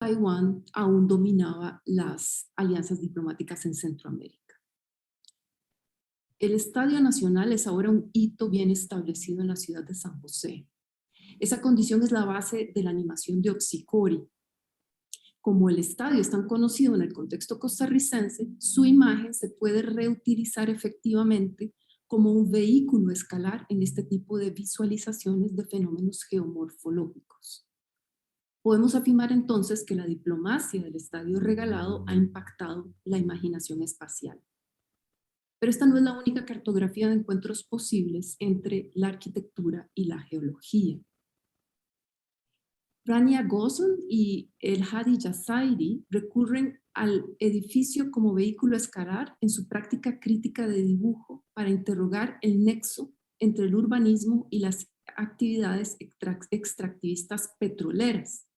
Taiwán aún dominaba las alianzas diplomáticas en Centroamérica. El Estadio Nacional es ahora un hito bien establecido en la ciudad de San José. Esa condición es la base de la animación de Oxicori. Como el estadio es tan conocido en el contexto costarricense, su imagen se puede reutilizar efectivamente como un vehículo escalar en este tipo de visualizaciones de fenómenos geomorfológicos. Podemos afirmar entonces que la diplomacia del estadio regalado ha impactado la imaginación espacial. Pero esta no es la única cartografía de encuentros posibles entre la arquitectura y la geología. Rania Ghosn y el Hadi Yazairi recurren al edificio como vehículo escalar en su práctica crítica de dibujo para interrogar el nexo entre el urbanismo y las actividades extractivistas petroleras.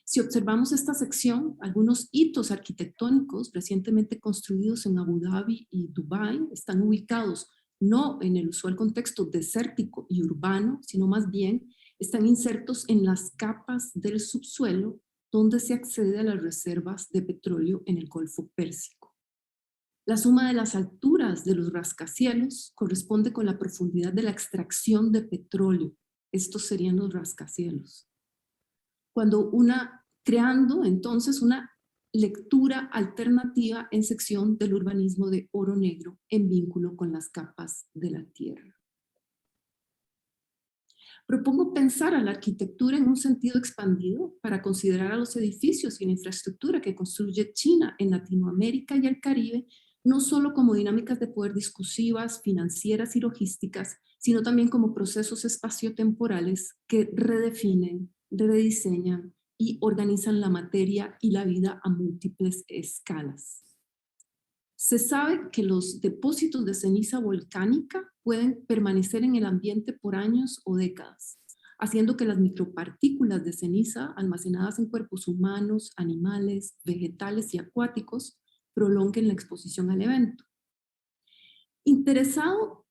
Si observamos esta sección, algunos hitos arquitectónicos recientemente construidos en Abu Dhabi y Dubái están ubicados no en el usual contexto desértico y urbano, sino más bien están insertos en las capas del subsuelo donde se accede a las reservas de petróleo en el Golfo Pérsico. La suma de las alturas de los rascacielos corresponde con la profundidad de la extracción de petróleo. Estos serían los rascacielos. Creando entonces una lectura alternativa en sección del urbanismo de Oro Negro en vínculo con las capas de la tierra. Propongo pensar a la arquitectura en un sentido expandido para considerar a los edificios y la infraestructura que construye China en Latinoamérica y el Caribe, no solo como dinámicas de poder discursivas, financieras y logísticas, sino también como procesos espaciotemporales que redefinen, rediseñan y organizan la materia y la vida a múltiples escalas. Se sabe que los depósitos de ceniza volcánica pueden permanecer en el ambiente por años o décadas, haciendo que las micropartículas de ceniza almacenadas en cuerpos humanos, animales, vegetales y acuáticos prolonguen la exposición al evento. Interesado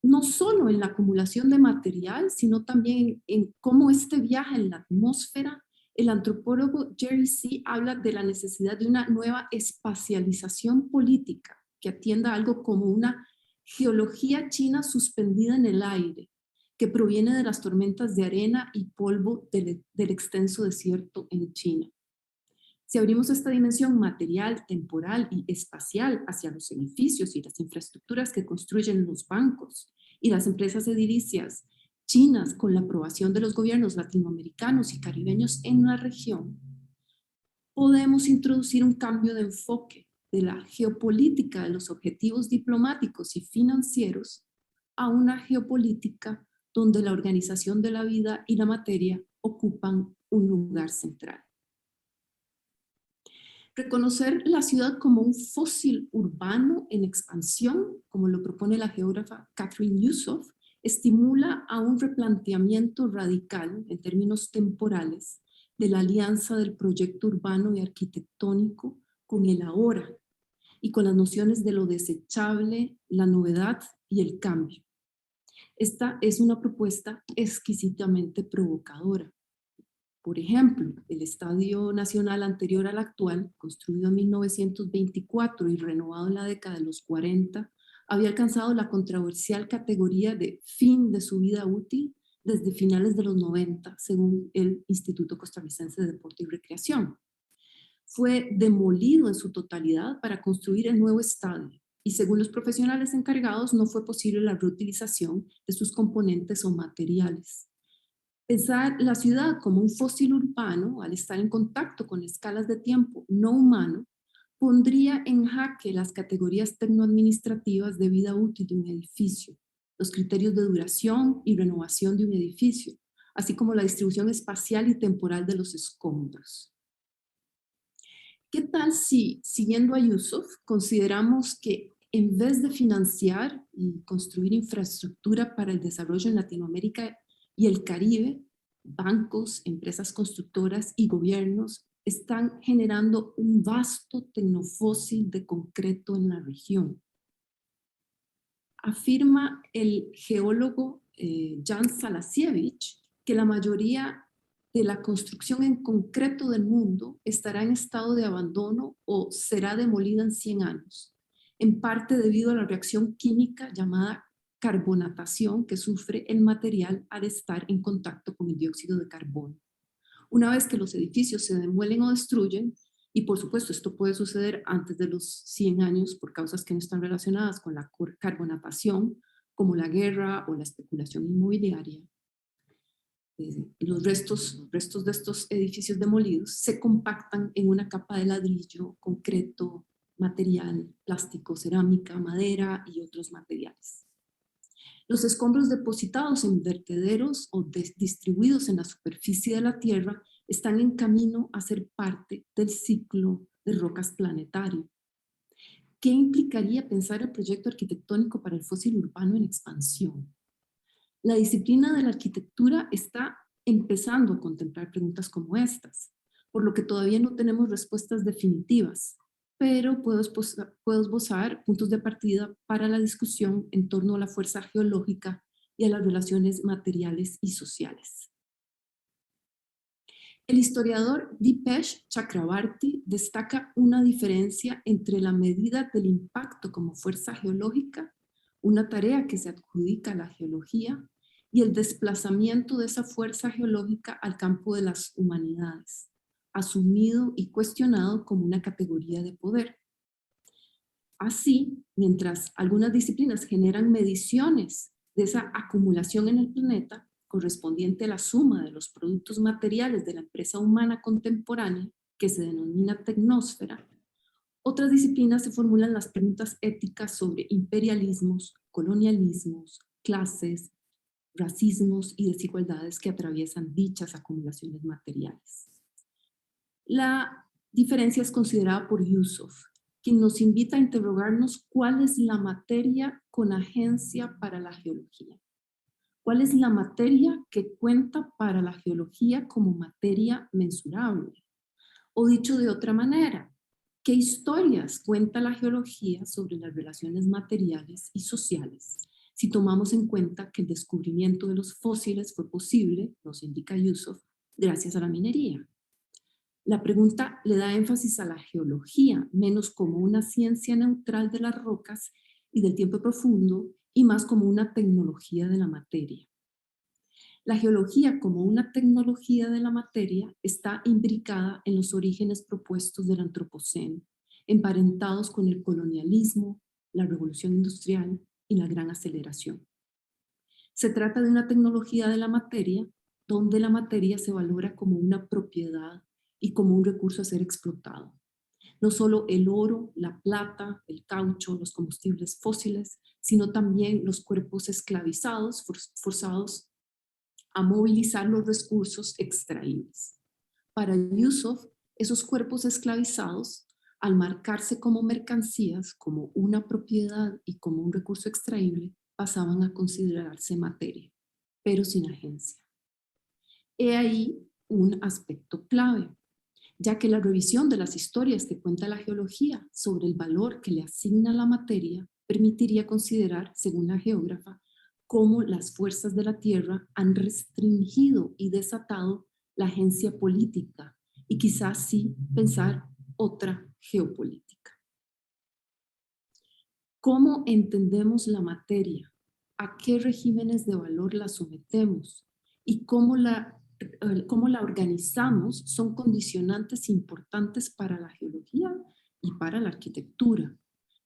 no solo en la acumulación de material, sino también en cómo este viaja en la atmósfera, el antropólogo Jerry C. habla de la necesidad de una nueva espacialización política que atienda a algo como una geología china suspendida en el aire, que proviene de las tormentas de arena y polvo del extenso desierto en China. Si abrimos esta dimensión material, temporal y espacial hacia los edificios y las infraestructuras que construyen los bancos y las empresas edilicias chinas con la aprobación de los gobiernos latinoamericanos y caribeños en la región, podemos introducir un cambio de enfoque de la geopolítica de los objetivos diplomáticos y financieros a una geopolítica donde la organización de la vida y la materia ocupan un lugar central. Reconocer la ciudad como un fósil urbano en expansión, como lo propone la geógrafa Catherine Yusuf, estimula a un replanteamiento radical en términos temporales de la alianza del proyecto urbano y arquitectónico con el ahora y con las nociones de lo desechable, la novedad y el cambio. Esta es una propuesta exquisitamente provocadora. Por ejemplo, el Estadio Nacional anterior al actual, construido en 1924 y renovado en la década de los 40, había alcanzado la controversial categoría de fin de su vida útil desde finales de los 90, según el Instituto Costarricense de Deporte y Recreación. Fue demolido en su totalidad para construir el nuevo estadio y según los profesionales encargados no fue posible la reutilización de sus componentes o materiales. Pensar la ciudad como un fósil urbano, al estar en contacto con escalas de tiempo no humano, pondría en jaque las categorías tecnoadministrativas de vida útil de un edificio, los criterios de duración y renovación de un edificio, así como la distribución espacial y temporal de los escombros. ¿Qué tal si, siguiendo a Yusuf, consideramos que en vez de financiar y construir infraestructura para el desarrollo en Latinoamérica y el Caribe, bancos, empresas constructoras y gobiernos están generando un vasto tecnofósil de concreto en la región? Afirma el geólogo Jan Salasiewicz que la mayoría de la construcción en concreto del mundo estará en estado de abandono o será demolida en 100 años, en parte debido a la reacción química llamada carbonatación que sufre el material al estar en contacto con el dióxido de carbono. Una vez que los edificios se demuelen o destruyen, y por supuesto esto puede suceder antes de los 100 años por causas que no están relacionadas con la carbonatación, como la guerra o la especulación inmobiliaria, los restos de estos edificios demolidos se compactan en una capa de ladrillo, concreto, material, plástico, cerámica, madera y otros materiales. Los escombros depositados en vertederos o distribuidos en la superficie de la Tierra están en camino a ser parte del ciclo de rocas planetario. ¿Qué implicaría pensar el proyecto arquitectónico para el fósil urbano en expansión? La disciplina de la arquitectura está empezando a contemplar preguntas como estas, por lo que todavía no tenemos respuestas definitivas, pero puedo esbozar puntos de partida para la discusión en torno a la fuerza geológica y a las relaciones materiales y sociales. El historiador Dipesh Chakrabarty destaca una diferencia entre la medida del impacto como fuerza geológica, una tarea que se adjudica a la geología, y el desplazamiento de esa fuerza geológica al campo de las humanidades, asumido y cuestionado como una categoría de poder. Así, mientras algunas disciplinas generan mediciones de esa acumulación en el planeta, correspondiente a la suma de los productos materiales de la empresa humana contemporánea, que se denomina tecnósfera, otras disciplinas se formulan las preguntas éticas sobre imperialismos, colonialismos, clases, racismos y desigualdades que atraviesan dichas acumulaciones materiales. La diferencia es considerada por Yusuf, quien nos invita a interrogarnos cuál es la materia con agencia para la geología. ¿Cuál es la materia que cuenta para la geología como materia mensurable? O dicho de otra manera, ¿qué historias cuenta la geología sobre las relaciones materiales y sociales? Si tomamos en cuenta que el descubrimiento de los fósiles fue posible, nos indica Yusuf, gracias a la minería. La pregunta le da énfasis a la geología, menos como una ciencia neutral de las rocas y del tiempo profundo, y más como una tecnología de la materia. La geología como una tecnología de la materia está imbricada en los orígenes propuestos del antropoceno, emparentados con el colonialismo, la revolución industrial y la gran aceleración. Se trata de una tecnología de la materia donde la materia se valora como una propiedad y como un recurso a ser explotado. No solo el oro, la plata, el caucho, los combustibles fósiles, sino también los cuerpos esclavizados, forzados a movilizar los recursos extraíbles. Para Yusuf, esos cuerpos esclavizados, al marcarse como mercancías, como una propiedad y como un recurso extraíble, pasaban a considerarse materia, pero sin agencia. He ahí un aspecto clave, ya que la revisión de las historias que cuenta la geología sobre el valor que le asigna la materia permitiría considerar, según la geógrafa, cómo las fuerzas de la Tierra han restringido y desatado la agencia política y quizás sí pensar otra geopolítica. ¿Cómo entendemos la materia? ¿A qué regímenes de valor la sometemos? ¿Y cómo la organizamos? Son condicionantes importantes para la geología y para la arquitectura.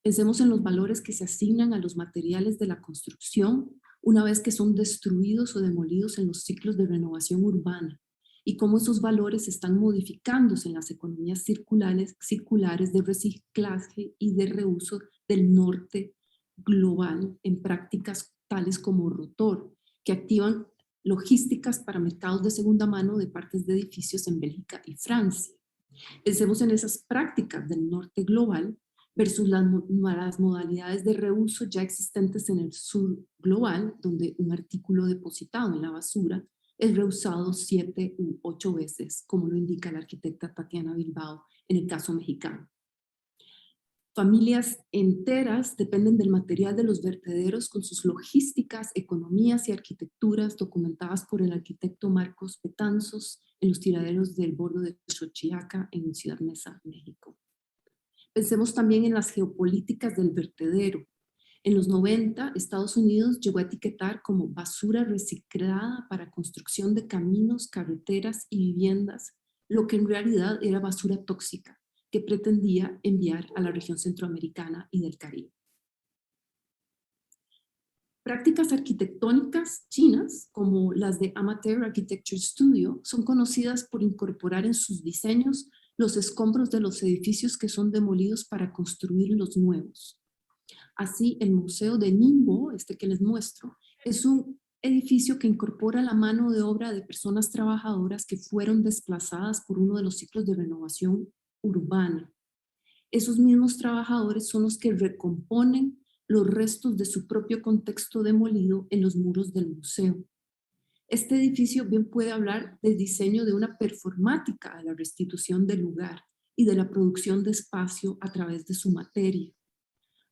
Pensemos en los valores que se asignan a los materiales de la construcción una vez que son destruidos o demolidos en los ciclos de renovación urbana, y cómo esos valores están modificándose en las economías circulares de reciclaje y de reuso del norte global en prácticas tales como rotor, que activan logísticas para mercados de segunda mano de partes de edificios en Bélgica y Francia. Pensemos en esas prácticas del norte global versus las modalidades de reuso ya existentes en el sur global, donde un artículo depositado en la basura es reusado 7 u 8 veces, como lo indica la arquitecta Tatiana Bilbao en el caso mexicano. Familias enteras dependen del material de los vertederos con sus logísticas, economías y arquitecturas documentadas por el arquitecto Marcos Betanzos en los tiraderos del bordo de Xochiaca en Ciudad Meza, México. Pensemos también en las geopolíticas del vertedero. En los 90, Estados Unidos llegó a etiquetar como basura reciclada para construcción de caminos, carreteras y viviendas, lo que en realidad era basura tóxica que pretendía enviar a la región centroamericana y del Caribe. Prácticas arquitectónicas chinas, como las de Amateur Architecture Studio, son conocidas por incorporar en sus diseños los escombros de los edificios que son demolidos para construir los nuevos. Así, el Museo de Ningbo, este que les muestro, es un edificio que incorpora la mano de obra de personas trabajadoras que fueron desplazadas por uno de los ciclos de renovación urbana. Esos mismos trabajadores son los que recomponen los restos de su propio contexto demolido en los muros del museo. Este edificio bien puede hablar del diseño de una performática a la restitución del lugar y de la producción de espacio a través de su materia.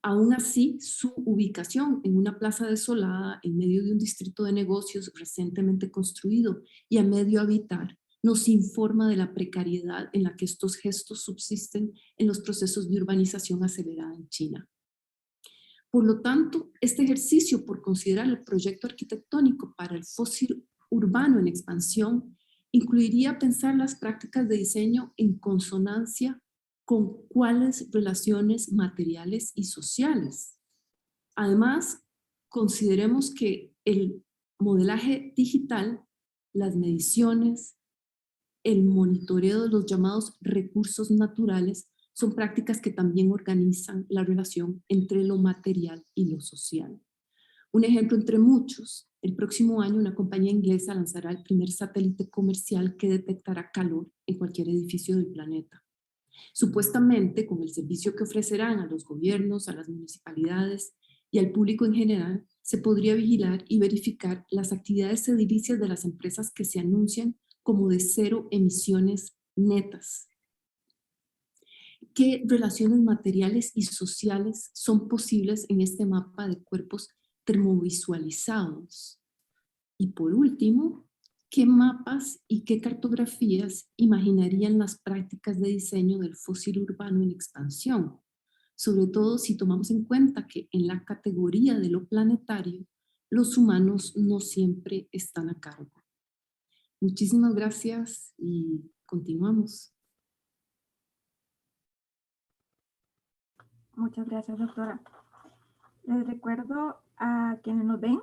Aún así, su ubicación en una plaza desolada en medio de un distrito de negocios recientemente construido y a medio habitar nos informa de la precariedad en la que estos gestos subsisten en los procesos de urbanización acelerada en China. Por lo tanto, este ejercicio por considerar el proyecto arquitectónico para el fósil urbano en expansión incluiría pensar las prácticas de diseño en consonancia con cuáles relaciones materiales y sociales. Además, consideremos que el modelaje digital, las mediciones, el monitoreo de los llamados recursos naturales son prácticas que también organizan la relación entre lo material y lo social. Un ejemplo entre muchos, el próximo año una compañía inglesa lanzará el primer satélite comercial que detectará calor en cualquier edificio del planeta. Supuestamente, con el servicio que ofrecerán a los gobiernos, a las municipalidades y al público en general, se podría vigilar y verificar las actividades edilicias de las empresas que se anuncian como de cero emisiones netas. ¿Qué relaciones materiales y sociales son posibles en este mapa de cuerpos termovisualizados? Y por último, ¿qué mapas y qué cartografías imaginarían las prácticas de diseño del fósil urbano en expansión? Sobre todo si tomamos en cuenta que en la categoría de lo planetario, los humanos no siempre están a cargo. Muchísimas gracias y continuamos. Muchas gracias, doctora. Les recuerdo a quienes nos ven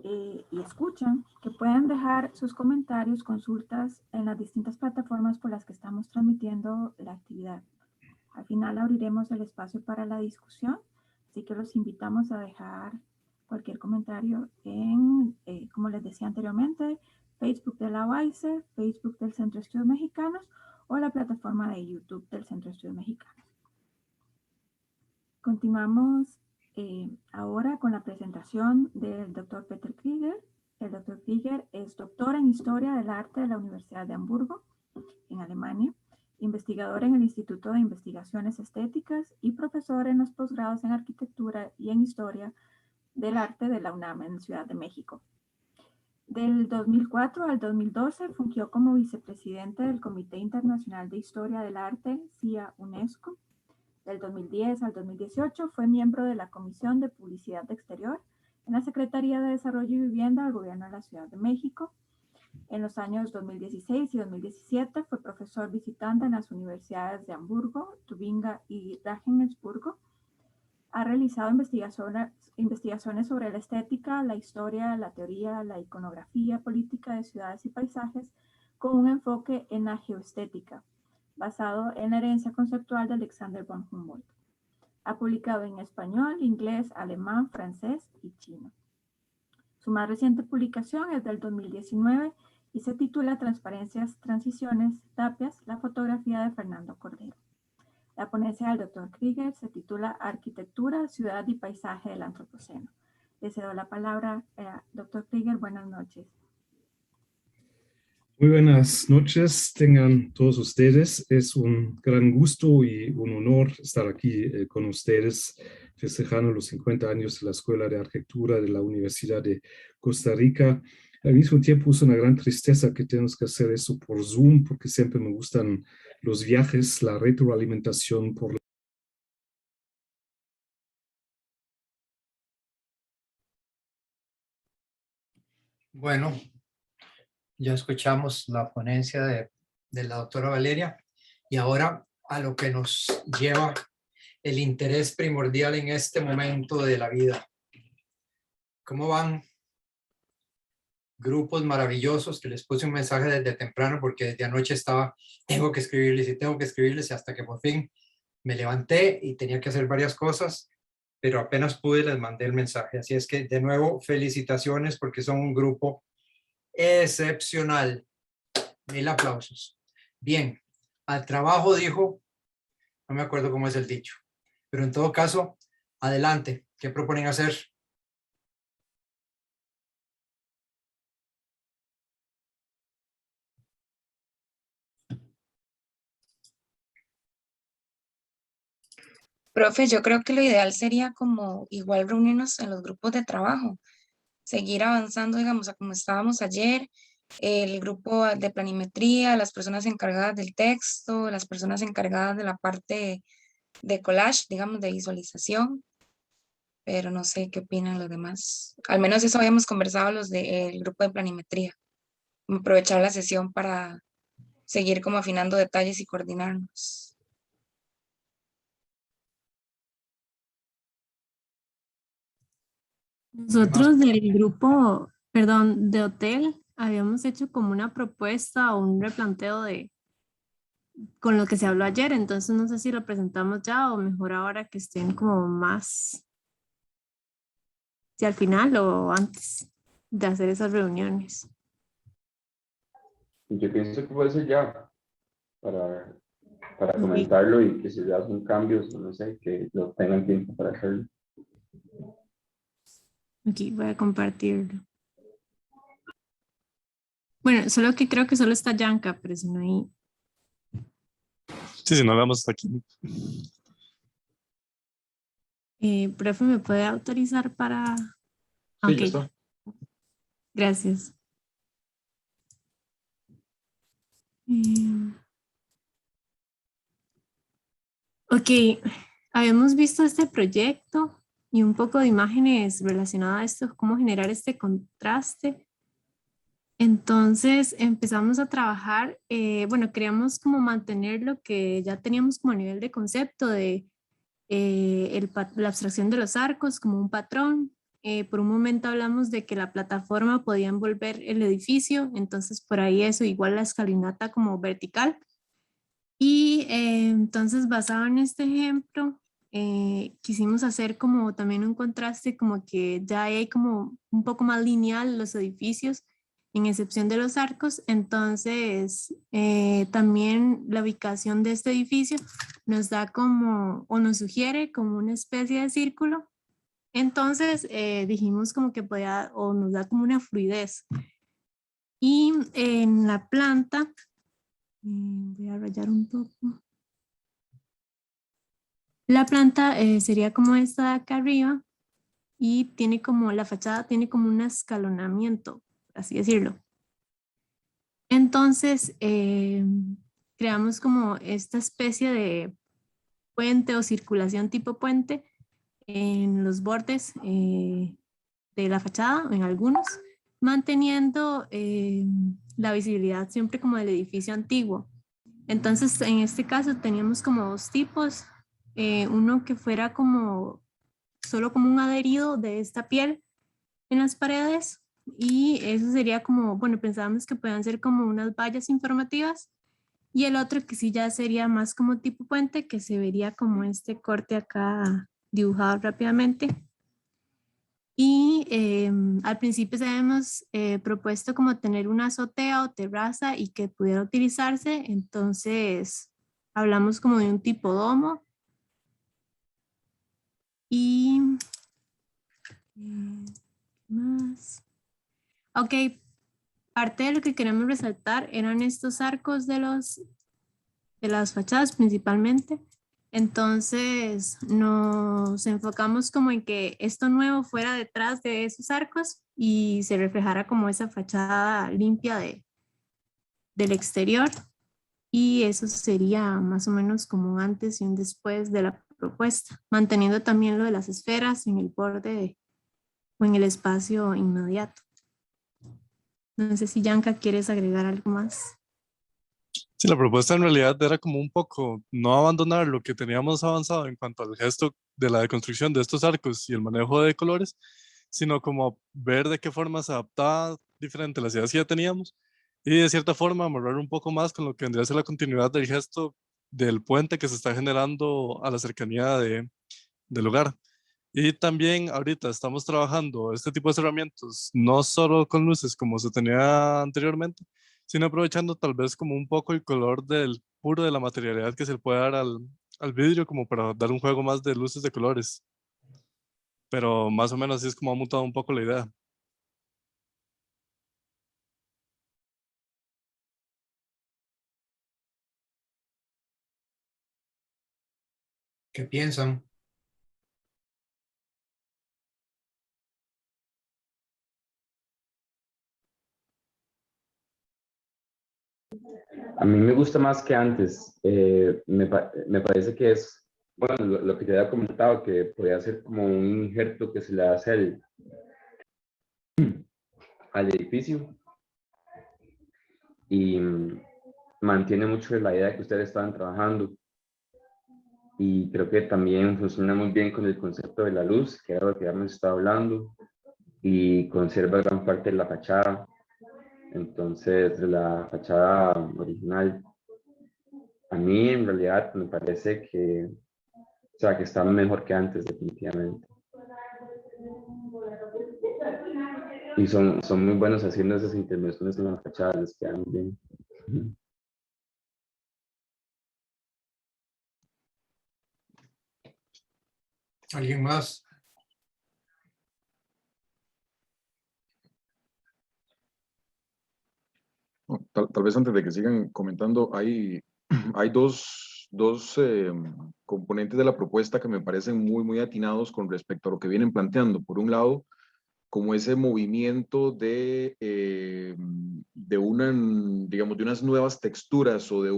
y escuchan que pueden dejar sus comentarios, consultas en las distintas plataformas por las que estamos transmitiendo la actividad. Al final abriremos el espacio para la discusión, así que los invitamos a dejar cualquier comentario en, como les decía anteriormente, Facebook de la UAICE, Facebook del Centro de Estudios Mexicanos o la plataforma de YouTube del Centro de Estudios Mexicanos. Continuamos ahora con la presentación del Dr. Peter Krieger. El Dr. Krieger es doctor en Historia del Arte de la Universidad de Hamburgo, en Alemania, investigador en el Instituto de Investigaciones Estéticas y profesor en los posgrados en Arquitectura y en Historia del Arte de la UNAM en Ciudad de México. Del 2004 al 2012 fungió como vicepresidente del Comité Internacional de Historia del Arte, CIA UNESCO. Del 2010 al 2018 fue miembro de la Comisión de Publicidad Exterior en la Secretaría de Desarrollo y Vivienda del Gobierno de la Ciudad de México. En los años 2016 y 2017 fue profesor visitante en las universidades de Hamburgo, Tubinga y Regensburgo. Ha realizado investigaciones sobre la estética, la historia, la teoría, la iconografía política de ciudades y paisajes con un enfoque en la geoestética, basado en la herencia conceptual de Alexander von Humboldt. Ha publicado en español, inglés, alemán, francés y chino. Su más reciente publicación es del 2019 y se titula Transparencias, Transiciones, Tapias, la fotografía de Fernando Cordero. La ponencia del Dr. Krieger se titula Arquitectura, Ciudad y Paisaje del Antropoceno. Le cedo la palabra a Dr. Krieger. Buenas noches. Muy buenas noches, tengan todos ustedes. Es un gran gusto y un honor estar aquí con ustedes festejando los 50 años de la Escuela de Arquitectura de la Universidad de Costa Rica. Al mismo tiempo es una gran tristeza que tenemos que hacer eso por Zoom, porque siempre me gustan los viajes, la retroalimentación por Bueno, ya escuchamos la ponencia de la doctora Valeria y ahora a lo que nos lleva el interés primordial en este momento de la vida. ¿Cómo van? Grupos maravillosos que les puse un mensaje desde temprano porque desde anoche estaba, tengo que escribirles y hasta que por fin me levanté y tenía que hacer varias cosas, pero apenas pude les mandé el mensaje. Así es que de nuevo felicitaciones porque son un grupo excepcional. 1000 aplausos. Bien, al trabajo dijo, no me acuerdo cómo es el dicho, pero en todo caso, adelante, ¿qué proponen hacer? Profe, yo creo que lo ideal sería como igual reunirnos en los grupos de trabajo, seguir avanzando, digamos, a como estábamos ayer, el grupo de planimetría, las personas encargadas del texto, las personas encargadas de la parte de collage, digamos, de visualización, pero no sé qué opinan los demás. Al menos eso habíamos conversado los del grupo de planimetría, como aprovechar la sesión para seguir como afinando detalles y coordinarnos. Nosotros del grupo, perdón, de hotel, habíamos hecho como una propuesta o un replanteo de con lo que se habló ayer, entonces no sé si lo presentamos ya o mejor ahora que estén como más, si al final o antes de hacer esas reuniones. Yo pienso que puede ser ya para Ok, comentarlo y que si ya hacen cambios, no sé, que lo tengan tiempo para hacerlo. aquí voy a compartirlo. Bueno, solo que creo que solo está Yanka, pero si no hay... Sí, sí, nos vemos aquí. Profe, ¿me puede autorizar para...? Sí, Ok, ya está. gracias. Ok, habíamos visto este proyecto y un poco de imágenes relacionadas a esto, cómo generar este contraste. Entonces empezamos a trabajar, bueno, queríamos como mantener lo que ya teníamos como a nivel de concepto de la abstracción de los arcos como un patrón. Por un momento hablamos de que la plataforma podía envolver el edificio, entonces por ahí eso, igual la escalinata como vertical. Y entonces basado en este ejemplo, quisimos hacer como también un contraste, como que ya hay como un poco más lineal los edificios, en excepción de los arcos. Entonces también la ubicación de este edificio nos da como, o nos sugiere como una especie de círculo. Entonces dijimos como que podía, o nos da como una fluidez. Y en la planta, voy a rayar un poco. La planta sería como esta de acá arriba y tiene como, la fachada tiene como un escalonamiento, así decirlo. Entonces, creamos como esta especie de puente o circulación tipo puente en los bordes de la fachada, en algunos, manteniendo la visibilidad siempre como del edificio antiguo. Entonces, en este caso teníamos como dos tipos, uno que fuera como solo como un adherido de esta piel en las paredes y eso sería como, bueno, pensábamos que podían ser como unas vallas informativas y el otro que sí ya sería más como tipo puente, que se vería como este corte acá dibujado rápidamente. Y al principio se habíamos propuesto como tener una azotea o terraza y que pudiera utilizarse, entonces hablamos como de un tipo domo y más. Ok, Parte de lo que queremos resaltar eran estos arcos de las fachadas principalmente. Entonces nos enfocamos como en que esto nuevo fuera detrás de esos arcos y se reflejara como esa fachada limpia del exterior. Y eso sería más o menos como un antes y un después de la propuesta, manteniendo también lo de las esferas en el borde o en el espacio inmediato. No sé si Yanka quieres agregar algo más. Sí, la propuesta en realidad era como un poco no abandonar lo que teníamos avanzado en cuanto al gesto de la deconstrucción de estos arcos y el manejo de colores, sino como ver de qué forma se adaptaba diferente a las ideas que ya teníamos y de cierta forma amarrar un poco más con lo que vendría a ser la continuidad del gesto del puente que se está generando a la cercanía del lugar. Y también ahorita estamos trabajando este tipo de herramientas, no solo con luces como se tenía anteriormente, sino aprovechando tal vez como un poco el color del puro de la materialidad que se le puede dar al vidrio como para dar un juego más de luces de colores. Pero más o menos así es como ha mutado un poco la idea. ¿Qué piensan? A mí me gusta más que antes. Me parece que es, bueno, lo que te había comentado, que podría ser como un injerto que se le hace al edificio y mantiene mucho la idea que ustedes estaban trabajando. Y creo que también funciona muy bien con el concepto de la luz, que era lo que habíamos estado hablando, y conserva gran parte de la fachada. Entonces, de la fachada original, a mí en realidad me parece que, o sea, que está mejor que antes, definitivamente. Y son muy buenos haciendo esas intervenciones en la fachada, les quedan bien. ¿Alguien más? Tal vez antes de que sigan comentando, hay dos componentes de la propuesta que me parecen muy atinados con respecto a lo que vienen planteando. Por un lado, como ese movimiento digamos, de unas nuevas texturas o de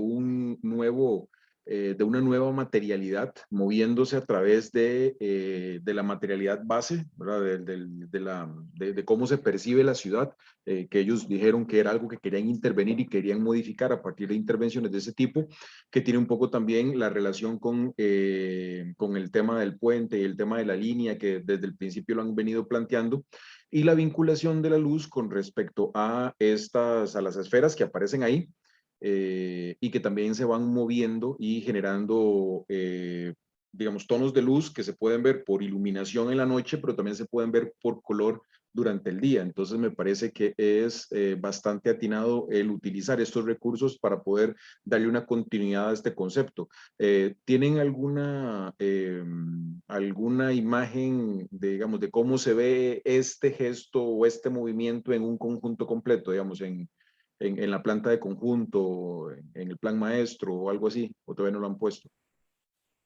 de una nueva materialidad moviéndose a través de la materialidad base, ¿verdad? De cómo se percibe la ciudad, que ellos dijeron que era algo que querían intervenir y querían modificar a partir de intervenciones de ese tipo, que tiene un poco también la relación con el tema del puente y el tema de la línea, que desde el principio lo han venido planteando, y la vinculación de la luz con respecto a las esferas que aparecen ahí, y que también se van moviendo y generando, digamos, tonos de luz que se pueden ver por iluminación en la noche, pero también se pueden ver por color durante el día. Entonces me parece que es bastante atinado el utilizar estos recursos para poder darle una continuidad a este concepto. ¿Tienen alguna imagen, digamos, de cómo se ve este gesto o este movimiento en un conjunto completo, digamos, en la planta de conjunto, en el plan maestro o algo así? ¿O todavía no lo han puesto?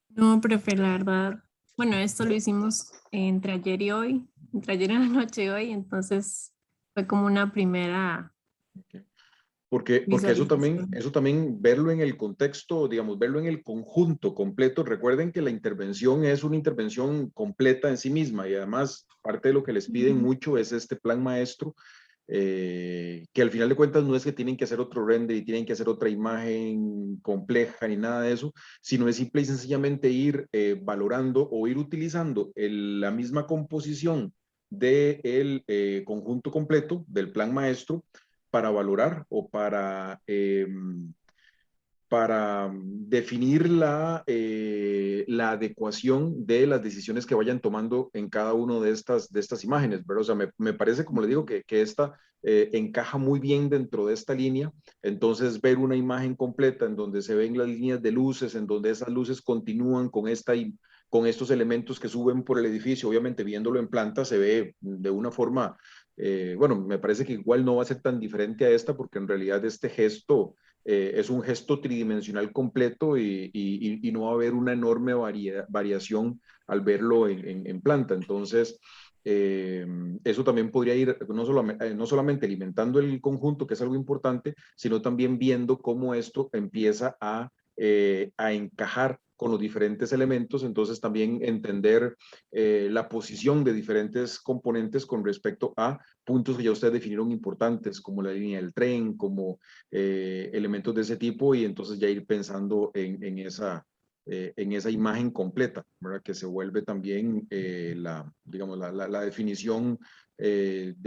No, profe, la verdad, bueno, esto lo hicimos entre ayer y hoy, entre ayer en la noche y hoy, entonces fue como una primera Porque visualización. eso también verlo en el contexto, digamos, verlo en el conjunto completo. Recuerden que la intervención es una intervención completa en sí misma y además parte de lo que les piden mucho es este plan maestro, que al final de cuentas no es que tienen que hacer otro render y tienen que hacer otra imagen compleja ni nada de eso, sino es simple y sencillamente ir valorando o ir utilizando la misma composición del conjunto completo del plan maestro para valorar o para definir la adecuación de las decisiones que vayan tomando en cada una de estas imágenes, ¿verdad? O sea, me parece, como le digo, que esta encaja muy bien dentro de esta línea. Entonces, ver una imagen completa en donde se ven las líneas de luces, en donde esas luces continúan con estos elementos que suben por el edificio, obviamente viéndolo en planta se ve de una forma bueno, me parece que igual no va a ser tan diferente a esta, porque en realidad este gesto es un gesto tridimensional completo y no va a haber una enorme variación al verlo en planta. Entonces, eso también podría ir no solamente alimentando el conjunto, que es algo importante, sino también viendo cómo esto empieza a encajar con los diferentes elementos, entonces también entender la posición de diferentes componentes con respecto a puntos que ya ustedes definieron importantes, como la línea del tren, como elementos de ese tipo, y entonces ya ir pensando en esa imagen completa, ¿verdad? Que se vuelve también digamos, la definición de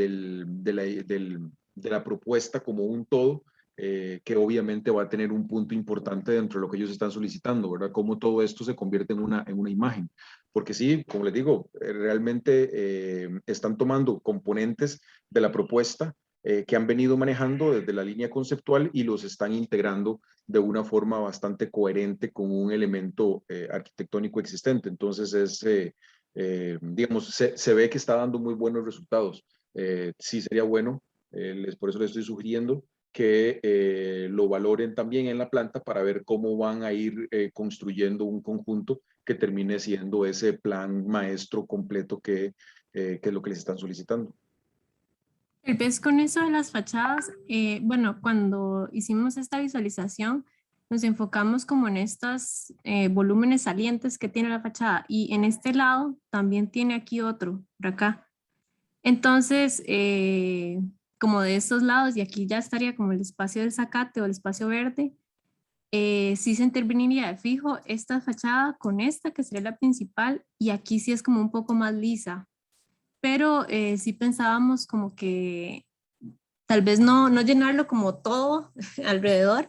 la propuesta como un todo, que obviamente va a tener un punto importante dentro de lo que ellos están solicitando, ¿verdad? Cómo todo esto se convierte en una imagen. Porque sí, como les digo, realmente están tomando componentes de la propuesta que han venido manejando desde la línea conceptual y los están integrando de una forma bastante coherente con un elemento arquitectónico existente. Entonces, digamos, se ve que está dando muy buenos resultados. Sí sería bueno, por eso les estoy sugiriendo que lo valoren también en la planta para ver cómo van a ir construyendo un conjunto que termine siendo ese plan maestro completo que es lo que les están solicitando. Tal vez con eso de las fachadas, bueno, cuando hicimos esta visualización, nos enfocamos como en estos volúmenes salientes que tiene la fachada, y en este lado también tiene aquí otro, por acá. Entonces, como de estos lados, y aquí ya estaría como el espacio del zacate o el espacio verde, sí se interveniría de fijo esta fachada con esta, que sería la principal, y aquí sí es como un poco más lisa. Pero sí pensábamos como que tal vez no llenarlo como todo alrededor,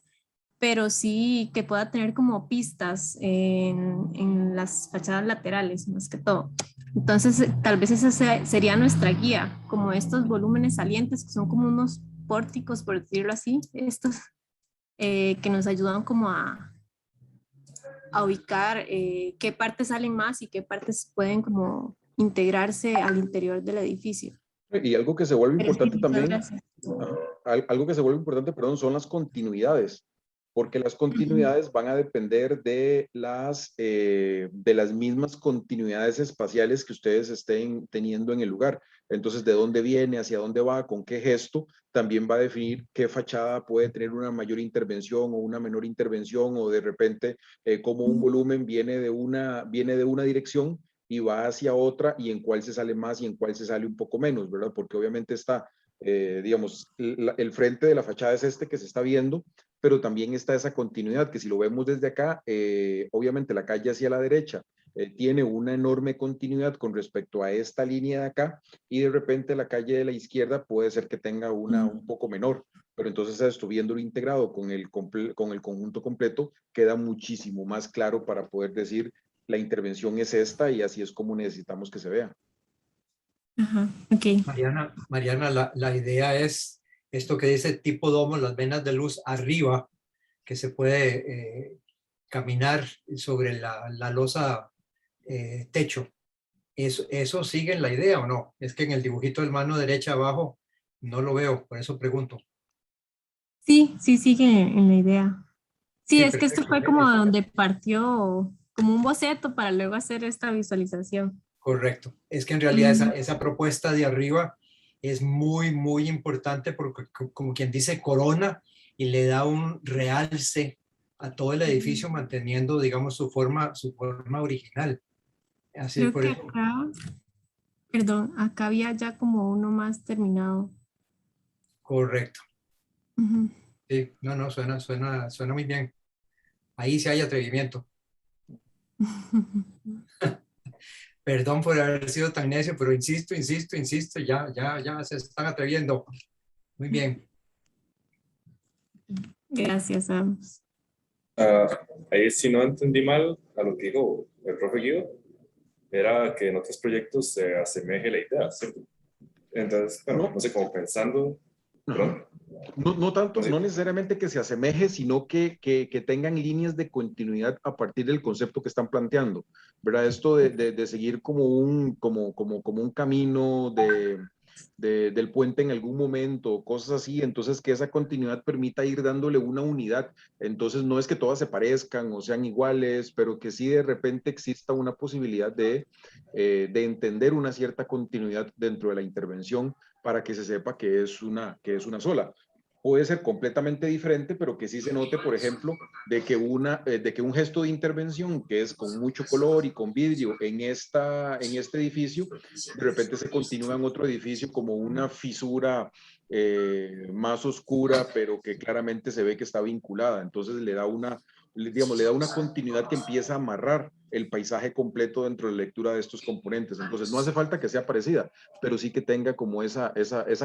pero sí que pueda tener como pistas en las fachadas laterales, más que todo. Entonces, tal vez esa sería nuestra guía, como estos volúmenes salientes, que son como unos pórticos, por decirlo así, estos que nos ayudan como a ubicar qué partes salen más y qué partes pueden como integrarse al interior del edificio. Y algo que se vuelve Pero importante sí, muchas también, gracias. algo que se vuelve importante, perdón, son las continuidades, porque las continuidades van a depender de las mismas continuidades espaciales que ustedes estén teniendo en el lugar. Entonces, de dónde viene, hacia dónde va, con qué gesto, también va a definir qué fachada puede tener una mayor intervención o una menor intervención, o de repente cómo un volumen viene de una dirección y va hacia otra, y en cuál se sale más y en cuál se sale un poco menos, ¿verdad? Porque obviamente está, digamos, el frente de la fachada es este que se está viendo, pero también está esa continuidad que si lo vemos desde acá, obviamente la calle hacia la derecha tiene una enorme continuidad con respecto a esta línea de acá, y de repente la calle de la izquierda puede ser que tenga una un poco menor, pero entonces esto viéndolo integrado con el conjunto completo, queda muchísimo más claro para poder decir la intervención es esta y así es como necesitamos que se vea. Ajá, ok. Mariana, la idea es esto que dice tipo domo, las venas de luz arriba, que se puede caminar sobre la losa techo. ¿Eso sigue en la idea o no? Es que en el dibujito del mano derecha abajo no lo veo, por eso pregunto. Sí, sí, sigue en la idea. Sí, Sí, es que esto perfecto. fue como donde partió como un boceto para luego hacer esta visualización. Correcto. Es que en realidad esa propuesta de arriba es muy, muy importante porque, como quien dice, corona y le da un realce a todo el edificio, manteniendo, digamos, su forma original. Así Creo por que eso. acá, perdón, acá había ya como uno más terminado. Correcto. Ujú. Sí, no, suena muy bien. Ahí sí hay atrevimiento. Perdón por haber sido tan necio, pero insisto, ya se están atreviendo. Muy bien. Gracias a ambos. Ahí si no entendí mal a lo que dijo el profe Guido, era que en otros proyectos se asemeje la idea, ¿cierto? Entonces, bueno, no sé, como pensando, perdón. No tanto, Sí. no necesariamente que se asemeje, sino que tengan líneas de continuidad a partir del concepto que están planteando, ¿verdad? Esto de seguir como un camino del puente en algún momento, cosas así, entonces que esa continuidad permita ir dándole una unidad. Entonces no es que todas se parezcan o sean iguales, pero que sí de repente exista una posibilidad de entender una cierta continuidad dentro de la intervención para que se sepa que es una sola. Puede ser completamente diferente, pero que sí se note, por ejemplo, de que un gesto de intervención que es con mucho color y con vidrio en este edificio, de repente se continúa en otro edificio como una fisura más oscura, pero que claramente se ve que está vinculada. Entonces le da una continuidad que empieza a amarrar el paisaje completo dentro de la lectura de estos componentes. Entonces no hace falta que sea parecida, pero sí que tenga como esa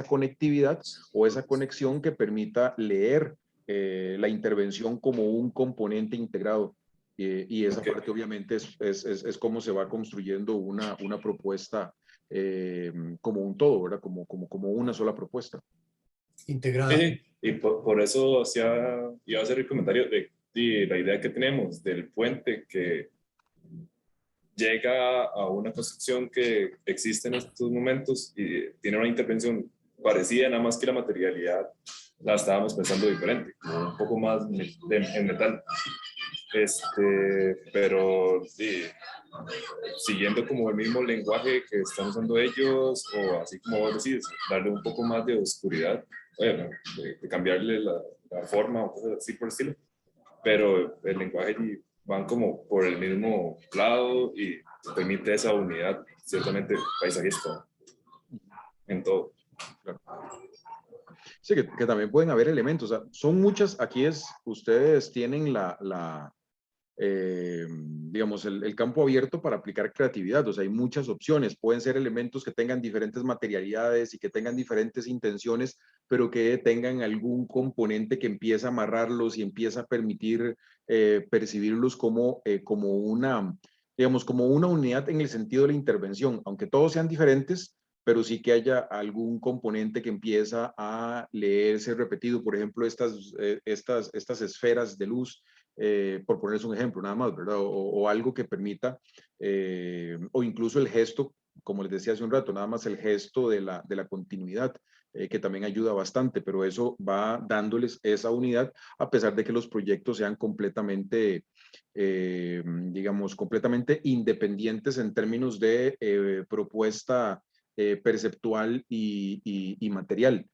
conectividad o esa conexión que permita leer la intervención como un componente integrado. Y esa parte obviamente es cómo se va construyendo una propuesta como un todo, ¿verdad? Como una sola propuesta. Integrada. Sí, y por eso iba a hacer el comentario de la idea que tenemos del puente que llega a una construcción que existe en estos momentos y tiene una intervención parecida, nada más que la materialidad la estábamos pensando diferente, como un poco más en metal. Pero sí, siguiendo como el mismo lenguaje que están usando ellos, o así como vos decís, darle un poco más de oscuridad, bueno, de cambiarle la forma o cosas así por el estilo, pero el lenguaje van como por el mismo lado y permite esa unidad ciertamente paisajista en todo. Claro. Sí, que también pueden haber elementos, o sea, son muchas, ustedes tienen digamos, el campo abierto para aplicar creatividad, o sea, hay muchas opciones, pueden ser elementos que tengan diferentes materialidades y que tengan diferentes intenciones, pero que tengan algún componente que empieza a amarrarlos y empieza a permitir percibirlos como una, digamos, como una unidad en el sentido de la intervención, aunque todos sean diferentes, pero sí que haya algún componente que empieza a leerse repetido, por ejemplo, estas esferas de luz, por ponerles un ejemplo nada más, ¿verdad? O algo que permita, o incluso el gesto, como les decía hace un rato, nada más el gesto de la continuidad, que también ayuda bastante, pero eso va dándoles esa unidad a pesar de que los proyectos sean completamente, digamos, completamente independientes en términos de propuesta perceptual y material,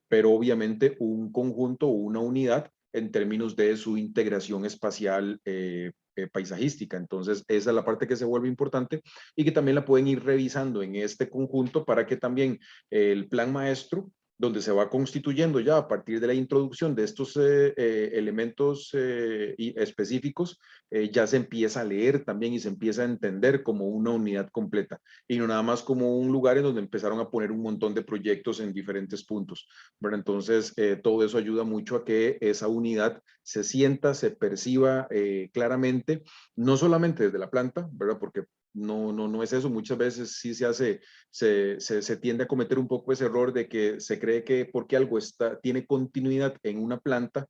pero obviamente un conjunto o una unidad en términos de su integración espacial paisajística. Entonces, esa es la parte que se vuelve importante y que también la pueden ir revisando en este conjunto para que también el plan maestro, donde se va constituyendo ya a partir de la introducción de estos elementos específicos, ya se empieza a leer también y se empieza a entender como una unidad completa y no nada más como un lugar en donde empezaron a poner un montón de proyectos en diferentes puntos. Bueno, entonces, todo eso ayuda mucho a que esa unidad se sienta, se perciba claramente, no solamente desde la planta, ¿verdad? Porque no es eso, muchas veces sí se tiende a cometer un poco ese error de que se cree que porque algo tiene continuidad en una planta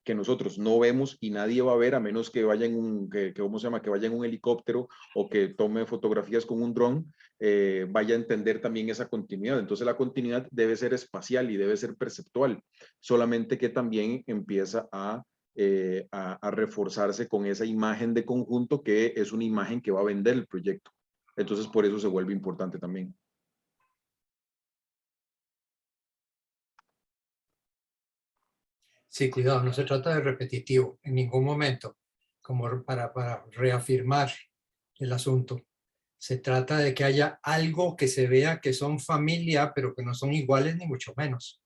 que nosotros no vemos y nadie va a ver a menos que vaya ¿cómo se llama? Que vaya en un helicóptero o que tome fotografías con un dron, vaya a entender también esa continuidad. Entonces la continuidad debe ser espacial y debe ser perceptual, solamente que también empieza a reforzarse con esa imagen de conjunto que es una imagen que va a vender el proyecto. Entonces, por eso se vuelve importante también. Sí, cuidado, no se trata de repetitivo en ningún momento, como para reafirmar el asunto. Se trata de que haya algo que se vea que son familia, pero que no son iguales ni mucho menos,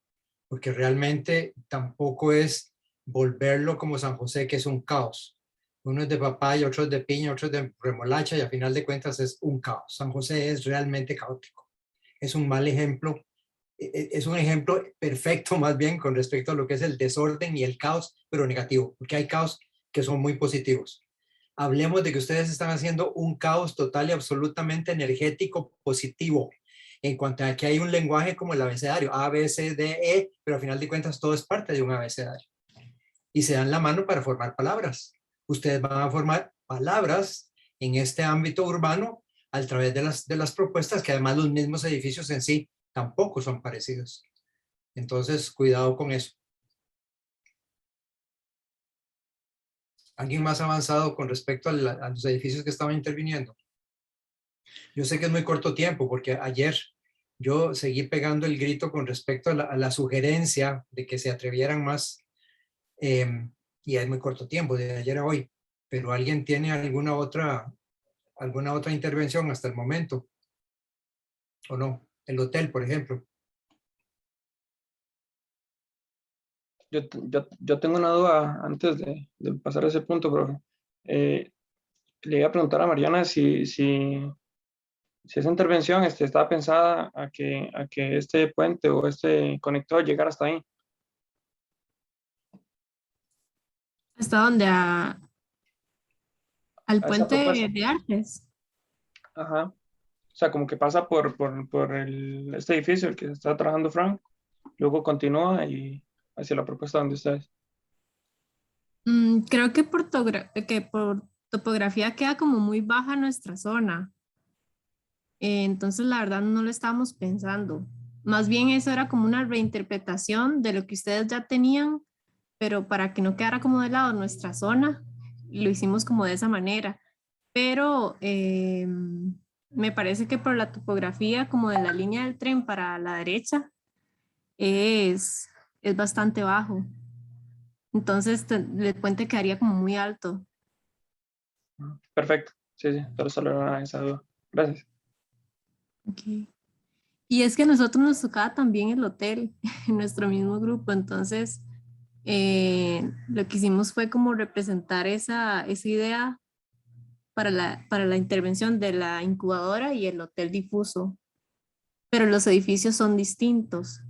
porque realmente tampoco es volverlo como San José, que es un caos. Uno es de papaya, otro es de piña, otro es de remolacha y a final de cuentas es un caos. San José es realmente caótico. Es un mal ejemplo, es un ejemplo perfecto más bien con respecto a lo que es el desorden y el caos, pero negativo, porque hay caos que son muy positivos. Hablemos de que ustedes están haciendo un caos total y absolutamente energético positivo, en cuanto a que hay un lenguaje como el abecedario, A, B, C, D, E, pero al final de cuentas todo es parte de un abecedario. Y se dan la mano para formar palabras. Ustedes van a formar palabras en este ámbito urbano a través de las propuestas que además los mismos edificios en sí tampoco son parecidos. Entonces, cuidado con eso. ¿Alguien más avanzado con respecto a los edificios que estaban interviniendo? Yo sé que es muy corto tiempo porque ayer yo seguí pegando el grito con respecto a la sugerencia de que se atrevieran más y es muy corto tiempo, de ayer a hoy. Pero ¿alguien tiene alguna otra intervención hasta el momento? ¿O no? El hotel, por ejemplo. Yo tengo una duda antes de pasar a ese punto, profe. Le iba a preguntar a Mariana si esa intervención estaba pensada a que este puente o este conector llegara hasta ahí. ¿Hasta dónde? Al esa puente propuesta. de Artes. Ajá. O sea, como que pasa por este edificio, el que está trabajando Frank, luego continúa y hacia la propuesta donde ustedes. Creo que por topografía queda como muy baja nuestra zona. Entonces, la verdad, no lo estábamos pensando. Más bien eso era como una reinterpretación de lo que ustedes ya tenían, pero para que no quedara como de lado nuestra zona, lo hicimos como de esa manera. Pero me parece que por la topografía como de la línea del tren para la derecha es bastante bajo. Entonces el puente quedaría como muy alto. Perfecto. Sí, solo era esa duda. Gracias. Okay. Y es que a nosotros nos tocaba también el hotel en nuestro mismo grupo, entonces lo que hicimos fue como representar esa idea para la intervención de la incubadora y el hotel difuso, pero los edificios son distintos.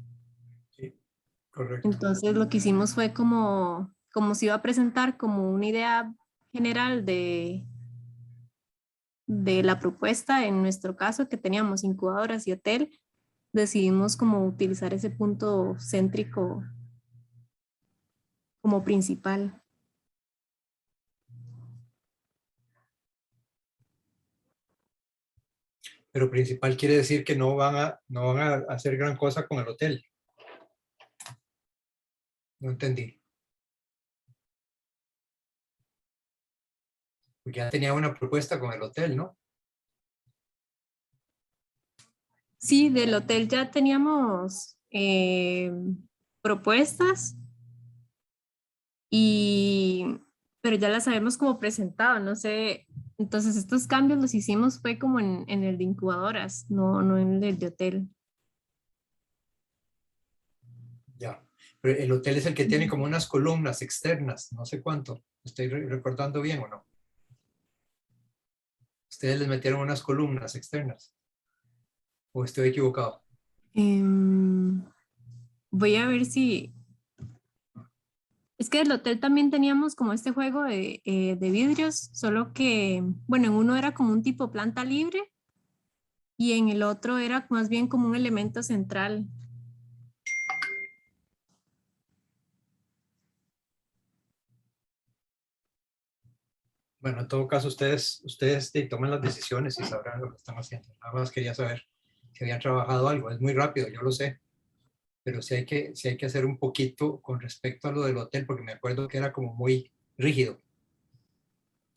Sí, correcto. Entonces lo que hicimos fue como se iba a presentar como una idea general de la propuesta, en nuestro caso que teníamos incubadoras y hotel, decidimos como utilizar ese punto céntrico como principal. Pero principal quiere decir que no van a hacer gran cosa con el hotel. No entendí. Porque ya tenía una propuesta con el hotel, ¿no? Sí, del hotel ya teníamos propuestas, pero ya las habíamos como presentado, no sé. Entonces estos cambios los hicimos fue como en el de incubadoras, no en el de hotel. Ya. Pero el hotel es el que tiene como unas columnas externas, no sé cuánto. ¿Estoy recordando bien o no? Ustedes les metieron unas columnas externas. ¿O estoy equivocado? Voy a ver si... Es que del hotel también teníamos como este juego de vidrios, solo que, bueno, en uno era como un tipo planta libre y en el otro era más bien como un elemento central. Bueno, en todo caso, ustedes toman las decisiones y sabrán lo que están haciendo. Nada más quería saber si habían trabajado algo. Es muy rápido, yo lo sé. Pero sí hay que hacer un poquito con respecto a lo del hotel, porque me acuerdo que era como muy rígido.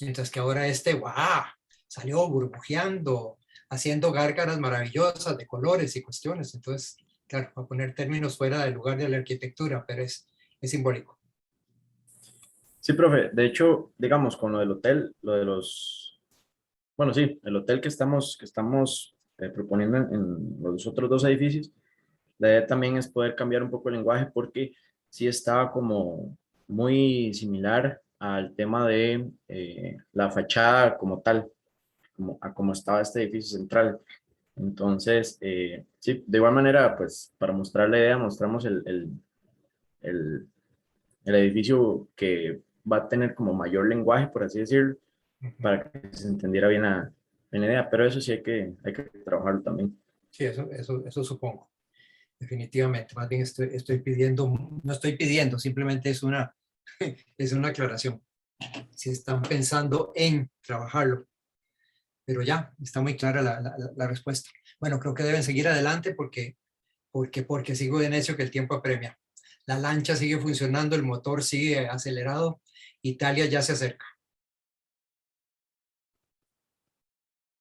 Mientras que ahora ¡guau! Salió burbujeando, haciendo gárgaras maravillosas de colores y cuestiones. Entonces, claro, va a poner términos fuera del lugar de la arquitectura, pero es simbólico. Sí, profe. De hecho, digamos, con lo del hotel, bueno, sí, el hotel que estamos proponiendo en los otros dos edificios, la idea también es poder cambiar un poco el lenguaje porque sí estaba como muy similar al tema de la fachada como tal, como estaba este edificio central. Entonces, sí, de igual manera, pues para mostrar la idea, mostramos el edificio que va a tener como mayor lenguaje, por así decirlo, para que se entendiera bien la idea, pero eso sí hay que trabajarlo también. Sí, eso supongo. Definitivamente, más bien estoy pidiendo, no estoy pidiendo, simplemente es una aclaración. Si están pensando en trabajarlo, pero ya está muy clara la respuesta. Bueno, creo que deben seguir adelante porque ¿Por qué? Porque sigo de necio que el tiempo apremia. La lancha sigue funcionando, el motor sigue acelerado. Italia ya se acerca.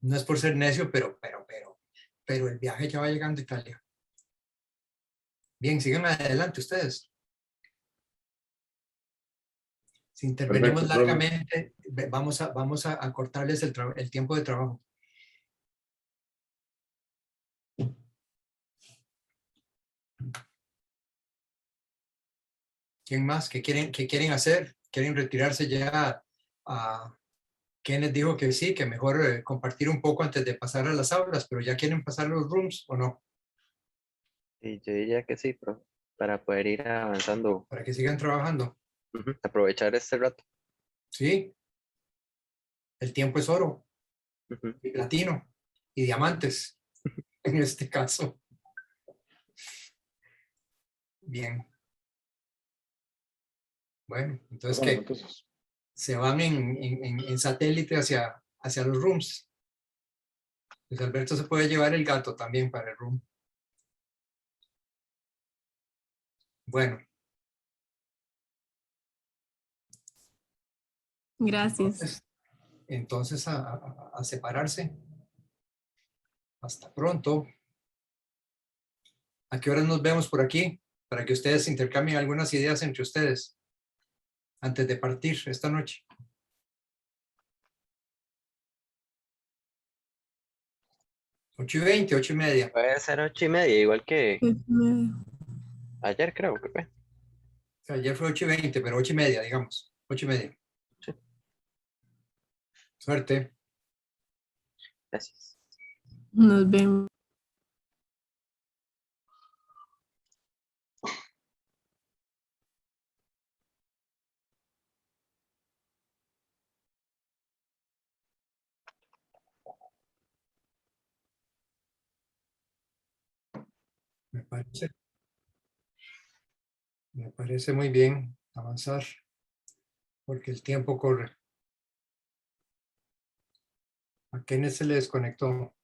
No es por ser necio, pero el viaje ya va llegando a Italia. Bien, sigan adelante ustedes. Si intervenimos Perfecto, profe. largamente, vamos a cortarles el tiempo de trabajo. ¿Quién más? ¿Qué quieren hacer? ¿Quieren retirarse ya? Kenneth dijo que sí, que mejor compartir un poco antes de pasar a las aulas, pero ya quieren pasar los rooms o no, Y yo diría que sí, profe, para poder ir avanzando, para que sigan trabajando. aprovechar este rato. Sí, el tiempo es oro, y platino y diamantes en este caso. Bien. Bueno, entonces Bueno, que entonces, se van en satélite hacia los rooms. Pues Alberto se puede llevar el gato también para el room. Bueno. Gracias. Entonces a separarse. Hasta pronto. ¿A qué horas nos vemos por aquí? Para que ustedes intercambien algunas ideas entre ustedes antes de partir esta noche. 8:20, 8:30. Puede ser 8:30, igual que ayer creo que fue. Ayer fue 8:20, pero 8:30, digamos. 8:30. Sí. Suerte. Gracias. Nos vemos. Me parece muy bien avanzar porque el tiempo corre. ¿A quiénes se le desconectó?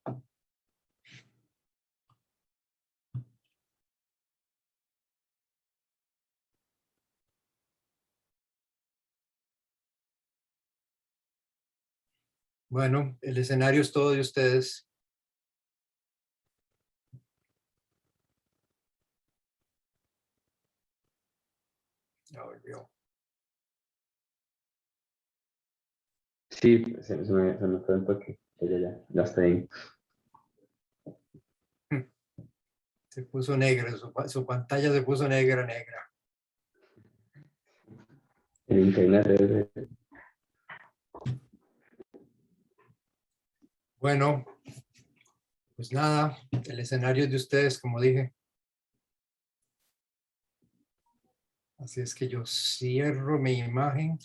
Bueno, el escenario es todo de ustedes. Ya volvió. Sí, se me fue un toque. Ya está ahí. Se puso negra, su pantalla se puso negra. El internet debe ser. Bueno, pues nada, el escenario es de ustedes, como dije. Así es que yo cierro mi imagen.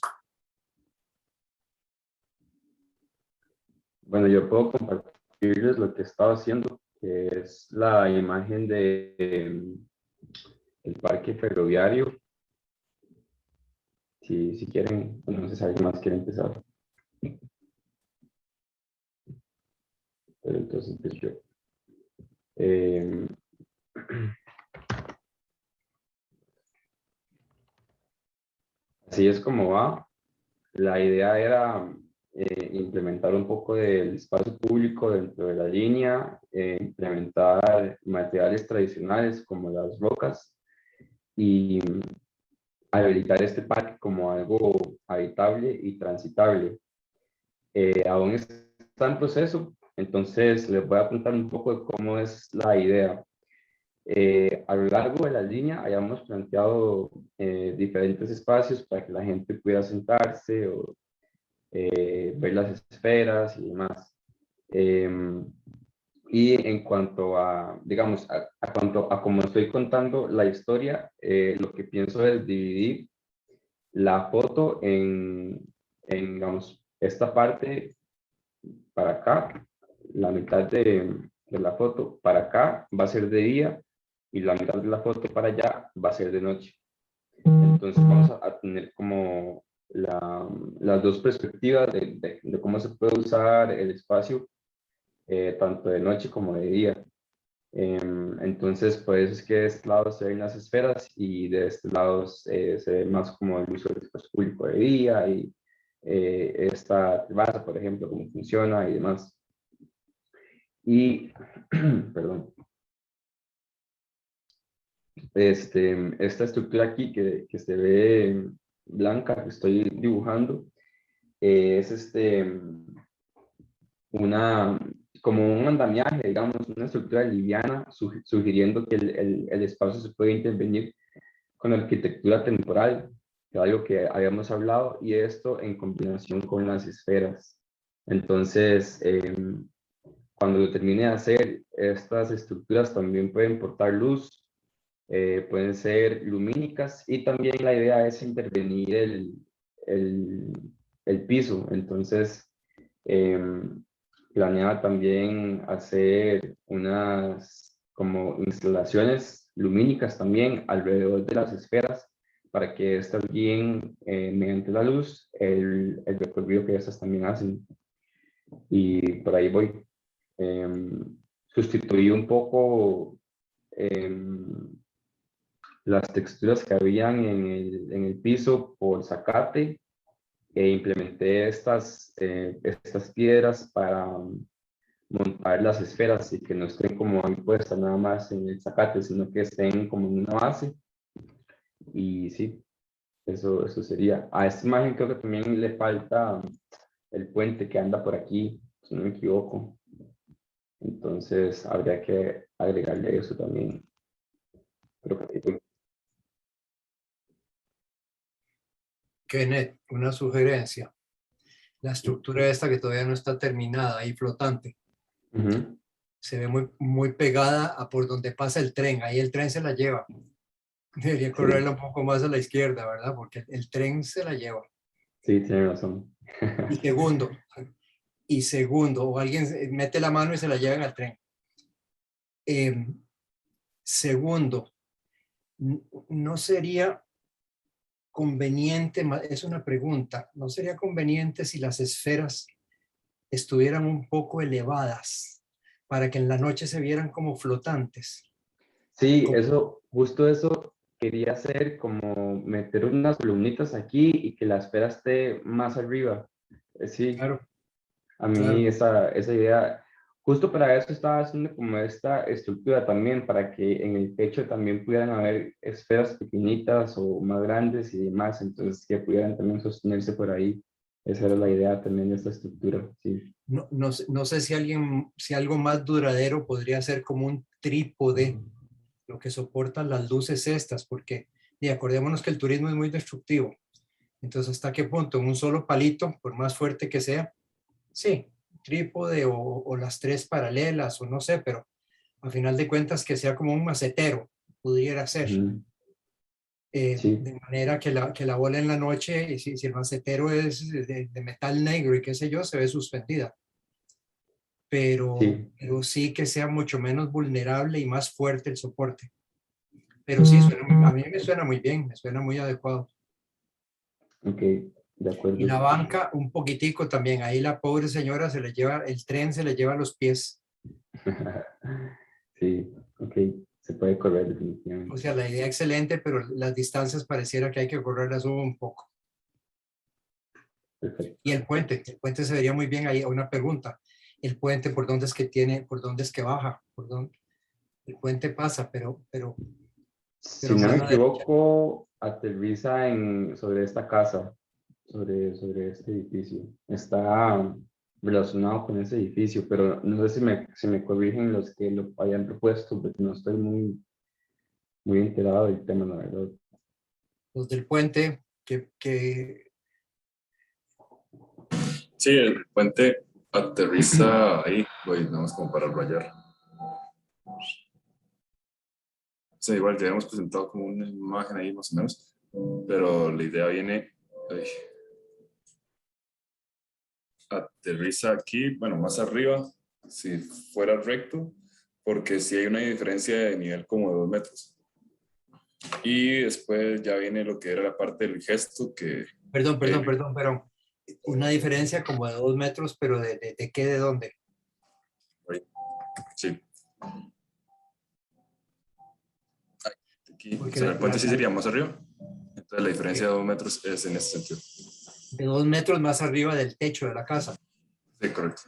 Bueno, yo puedo compartirles lo que estaba haciendo, que es la imagen de el parque ferroviario. Si quieren, no sé si alguien más quiere empezar. Pero entonces, pues yo. Así es como va. La idea era implementar un poco del espacio público dentro de la línea, implementar materiales tradicionales como las rocas y habilitar este parque como algo habitable y transitable. Aún está en proceso, entonces les voy a contar un poco de cómo es la idea. A lo largo de la línea hayamos planteado diferentes espacios para que la gente pueda sentarse o ver las esferas y demás. Y en cuanto a, digamos, cuanto a cómo estoy contando la historia, lo que pienso es dividir la foto digamos, esta parte para acá, la mitad de la foto para acá va a ser de día y la mitad de la foto para allá va a ser de noche. Entonces vamos a tener como las dos perspectivas de cómo se puede usar el espacio, tanto de noche como de día. Entonces, por eso es que de este lado se ven las esferas y de este lado se ve más como el uso del espacio público de día y esta terraza, por ejemplo, cómo funciona y demás. Y, perdón, esta estructura aquí que se ve blanca, que estoy dibujando, es como un andamiaje, digamos, una estructura liviana, sugiriendo que el espacio se puede intervenir con arquitectura temporal, que es algo que habíamos hablado, y esto en combinación con las esferas. Entonces, cuando lo termine de hacer, estas estructuras también pueden portar luz, pueden ser lumínicas, y también la idea es intervenir el piso. Entonces, planeaba también hacer unas como instalaciones lumínicas también alrededor de las esferas para que estas guíen mediante la luz el recorrido que estas también hacen. Y por ahí voy. Sustituí un poco las texturas que habían en el piso por zacate e implementé estas piedras para montar las esferas y que no estén como puestas nada más en el zacate, sino que estén como en una base. Y sí, eso sería. A esta imagen creo que también le falta el puente que anda por aquí, si no me equivoco. Entonces habría que agregarle eso también. Creo que Kenneth, una sugerencia. La estructura esta que todavía no está terminada, ahí flotante, se ve muy pegada a por donde pasa el tren. Ahí el tren se la lleva. Debería correrla un poco más a la izquierda, ¿verdad? Porque el tren se la lleva. Sí, tiene razón. Y segundo, o alguien mete la mano y se la llevan al tren. Segundo, no sería conveniente, es una pregunta, ¿no sería conveniente si las esferas estuvieran un poco elevadas para que en la noche se vieran como flotantes? Sí, justo eso quería hacer, como meter unas columnitas aquí y que la esfera esté más arriba. Sí, claro, a mí esa idea, justo para eso estaba haciendo como esta estructura también, para que en el techo también pudieran haber esferas pequeñitas o más grandes y demás, entonces que pudieran también sostenerse por ahí. Esa era la idea también de esta estructura, sí. No sé si algo más duradero podría ser como un trípode, lo que soportan las luces estas, porque acordémonos que el turismo es muy destructivo. Entonces, ¿hasta qué punto? Un solo palito, por más fuerte que sea, sí, trípode o las tres paralelas, o no sé, pero a final de cuentas que sea como un macetero, pudiera ser. Sí. De manera que la bola en la noche, y si el macetero es de metal negro y qué sé yo, se ve suspendida. Pero sí que sea mucho menos vulnerable y más fuerte el soporte. Pero sí, a mí me suena muy bien, me suena muy adecuado. Ok, de acuerdo. Y la banca un poquitico también, ahí la pobre señora el tren se le lleva los pies. Sí, ok, se puede correr definitivamente. O sea, la idea excelente, pero las distancias pareciera que hay que correrlas un poco. Perfecto. Y el puente se vería muy bien ahí. Una pregunta, el puente por dónde es que baja, el puente pasa, pero si no me equivoco, aterriza sobre esta casa, sobre este edificio. Está relacionado con ese edificio, pero no sé si me corrigen los que lo hayan propuesto, porque no estoy muy enterado del tema, la verdad. Los del puente, Sí, el puente aterriza ahí, voy, nada más como para rayar. O sea, igual ya hemos presentado como una imagen ahí más o menos, pero la idea viene, aterriza aquí, bueno, más arriba, si fuera recto, porque sí hay una diferencia de nivel como de 2 metros. Y después ya viene lo que era la parte del gesto que... Perdón. Una diferencia como de 2 metros, pero ¿de qué? ¿De dónde? Sí. Aquí, Porque o sea, el puente sí sería más arriba. Entonces la diferencia de 2 metros es en ese sentido. de 2 metros más arriba del techo de la casa. Sí, correcto.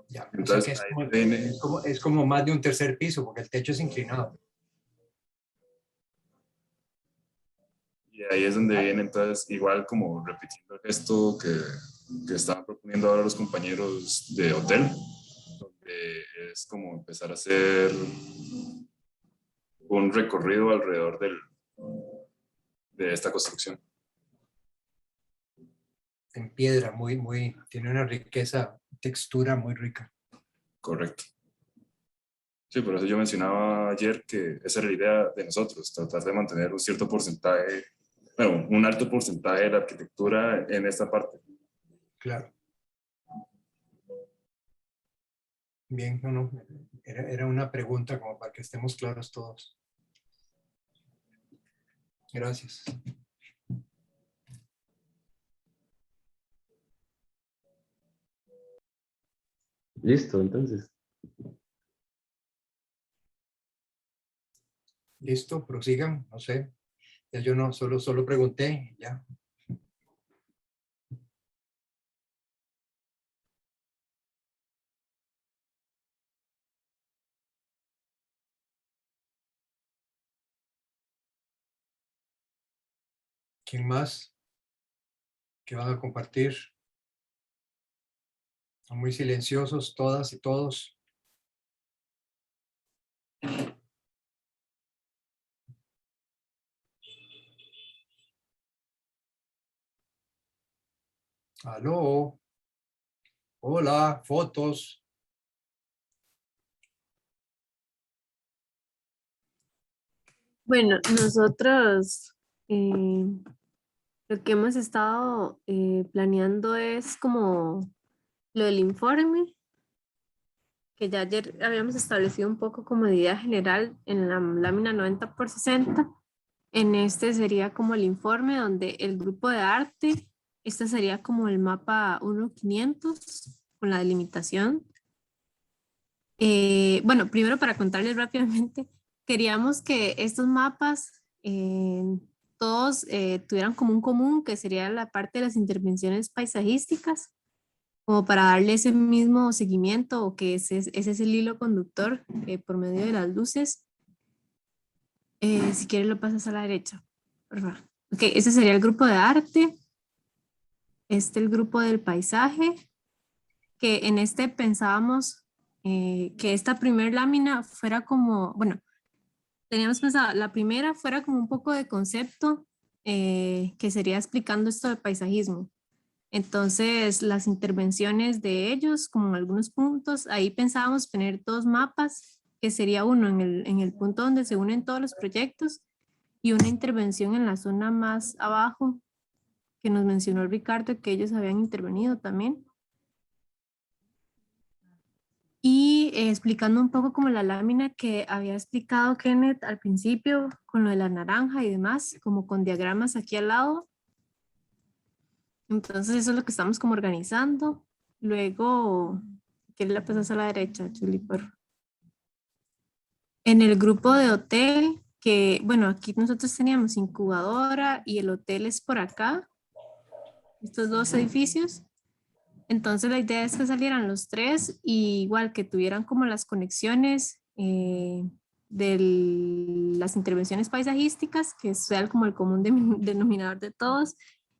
Ya, Entonces, o sea que es como más de un tercer piso, porque el techo es inclinado. Y ahí es donde viene entonces, igual como repitiendo esto que estaban proponiendo ahora los compañeros de hotel, donde es como empezar a hacer un recorrido alrededor de esta construcción. En piedra, tiene una riqueza, textura muy rica. Correcto. Sí, por eso yo mencionaba ayer que esa era la idea de nosotros, tratar de mantener un cierto porcentaje, bueno, un alto porcentaje de la arquitectura en esta parte. Claro. Bien, no, era una pregunta como para que estemos claros todos. Gracias. Listo, entonces. Listo, prosigan, no sé. Ya yo no, solo pregunté, ya. ¿Quién más? ¿Qué van a compartir? Son muy silenciosos todas y todos. Aló. Hola, fotos. Bueno, nosotros lo que hemos estado planeando es como lo del informe, que ya ayer habíamos establecido un poco como idea general en la lámina 90x60. En este sería como el informe donde el grupo de arte, este sería como el mapa 1500 con la delimitación. Bueno, primero para contarles rápidamente, queríamos que estos mapas todos tuvieran como un común, que sería la parte de las intervenciones paisajísticas, como para darle ese mismo seguimiento o que ese es el hilo conductor por medio de las luces. Si quieres lo pasas a la derecha, por favor. Ok, ese sería el grupo de arte, el grupo del paisaje, que en este pensábamos que esta primera lámina fuera como, bueno, teníamos pensado, la primera fuera como un poco de concepto, que sería explicando esto de paisajismo. Entonces, las intervenciones de ellos, como en algunos puntos, ahí pensábamos tener 2 mapas, que sería uno en el punto donde se unen todos los proyectos y una intervención en la zona más abajo, que nos mencionó Ricardo, que ellos habían intervenido también. Y explicando un poco como la lámina que había explicado Kenneth al principio, con lo de la naranja y demás, como con diagramas aquí al lado. Entonces eso es lo que estamos como organizando. Luego, ¿qué le pasas a la derecha, Chuli? En el grupo de hotel, que bueno, aquí nosotros teníamos incubadora y el hotel es por acá, estos 2 edificios. Entonces la idea es que salieran los 3 y igual que tuvieran como las conexiones de las intervenciones paisajísticas, que sea como el común denominador de todos,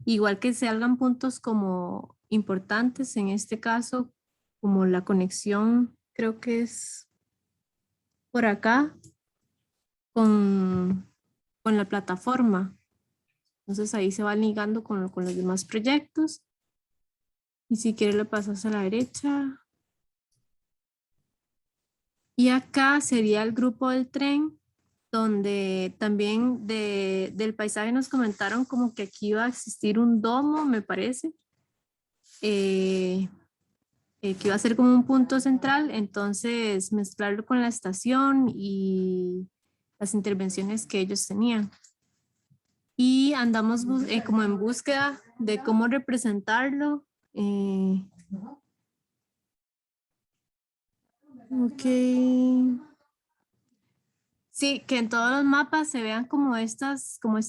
igual que se hagan puntos como importantes, en este caso, como la conexión, creo que es por acá, con la plataforma. Entonces ahí se va ligando con los demás proyectos. Y si quieres le pasas a la derecha. Y acá sería el grupo del tren, donde también del paisaje nos comentaron como que aquí iba a existir un domo, me parece, que iba a ser como un punto central, entonces mezclarlo con la estación y las intervenciones que ellos tenían. Y andamos como en búsqueda de cómo representarlo. Ok. Sí, que en todos los mapas se vean como este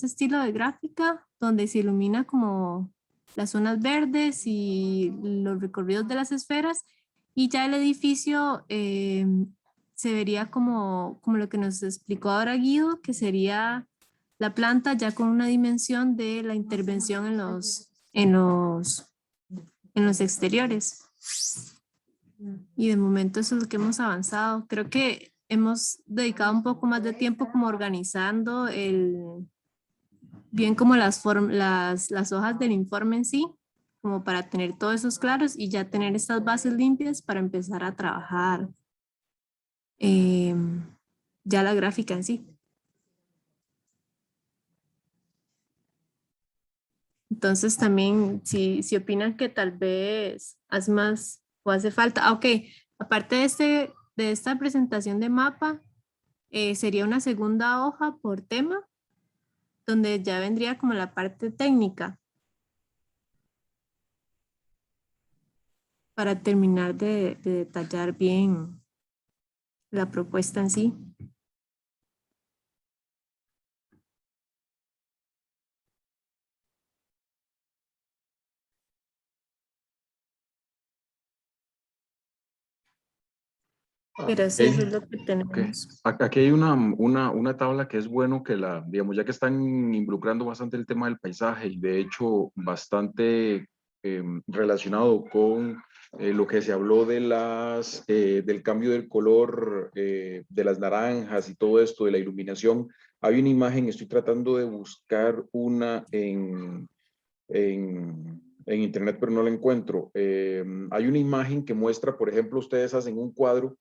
estilo de gráfica, donde se ilumina como las zonas verdes y los recorridos de las esferas, y ya el edificio se vería como lo que nos explicó ahora Guido, que sería la planta ya con una dimensión de la intervención en los exteriores. Y de momento eso es lo que hemos avanzado. Creo que hemos dedicado un poco más de tiempo como organizando bien como las hojas del informe en sí, como para tener todos esos claros y ya tener estas bases limpias para empezar a trabajar ya la gráfica en sí. Entonces también si opinan que tal vez hace más o hace falta, ok, aparte de esta presentación de mapa, sería una segunda hoja por tema, donde ya vendría como la parte técnica para terminar de detallar bien la propuesta en sí. Pero sí, eso es lo que tenemos. Aquí hay una tabla que es bueno que digamos, ya que están involucrando bastante el tema del paisaje y de hecho bastante relacionado con lo que se habló de del cambio del color de las naranjas y todo esto, de la iluminación. Hay una imagen, estoy tratando de buscar una en internet, pero no la encuentro. Hay una imagen que muestra, por ejemplo, ustedes hacen un cuadro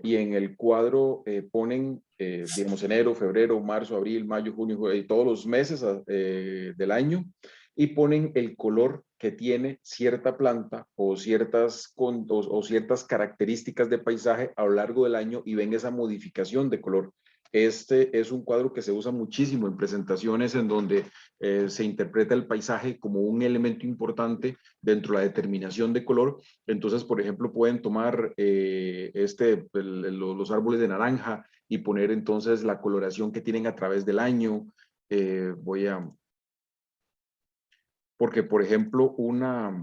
y en el cuadro ponen, digamos, enero, febrero, marzo, abril, mayo, junio, julio, todos los meses del año, y ponen el color que tiene cierta planta o ciertas características de paisaje a lo largo del año y ven esa modificación de color. Este es un cuadro que se usa muchísimo en presentaciones en donde se interpreta el paisaje como un elemento importante dentro de la determinación de color. Entonces, por ejemplo, pueden tomar los árboles de naranja y poner entonces la coloración que tienen a través del año. Porque, por ejemplo, una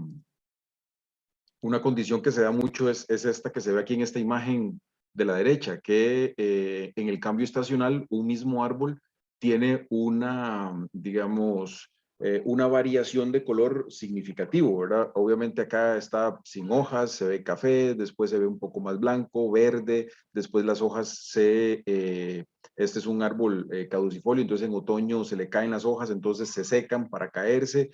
condición que se da mucho es esta que se ve aquí en esta imagen de la derecha, que en el cambio estacional un mismo árbol tiene digamos, una variación de color significativo, ¿verdad? Obviamente acá está sin hojas, se ve café, después se ve un poco más blanco, verde, después las hojas este es un árbol caducifolio, entonces en otoño se le caen las hojas, entonces se secan para caerse,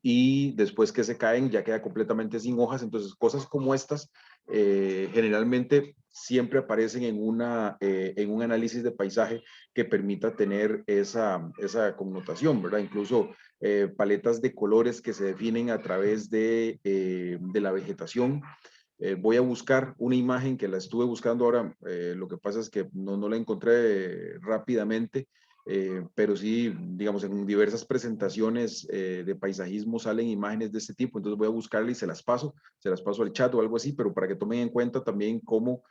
y después que se caen ya queda completamente sin hojas. Entonces cosas como estas generalmente siempre aparecen en un análisis de paisaje que permita tener esa connotación, ¿verdad? Incluso paletas de colores que se definen a través de la vegetación. Voy a buscar una imagen que la estuve buscando ahora, lo que pasa es que no la encontré rápidamente, pero sí, digamos, en diversas presentaciones de paisajismo salen imágenes de este tipo, entonces voy a buscarla y se las paso al chat o algo así, pero para que tomen en cuenta también como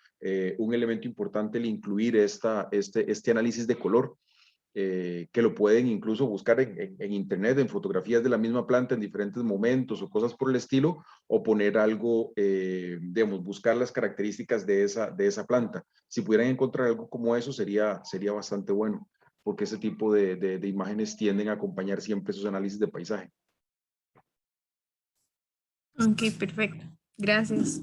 un elemento importante el incluir este análisis de color, que lo pueden incluso buscar en internet, en fotografías de la misma planta en diferentes momentos o cosas por el estilo, o poner algo, digamos, buscar las características de esa planta. Si pudieran encontrar algo como eso, sería bastante bueno, porque ese tipo de imágenes tienden a acompañar siempre esos análisis de paisaje. Ok, perfecto. Gracias.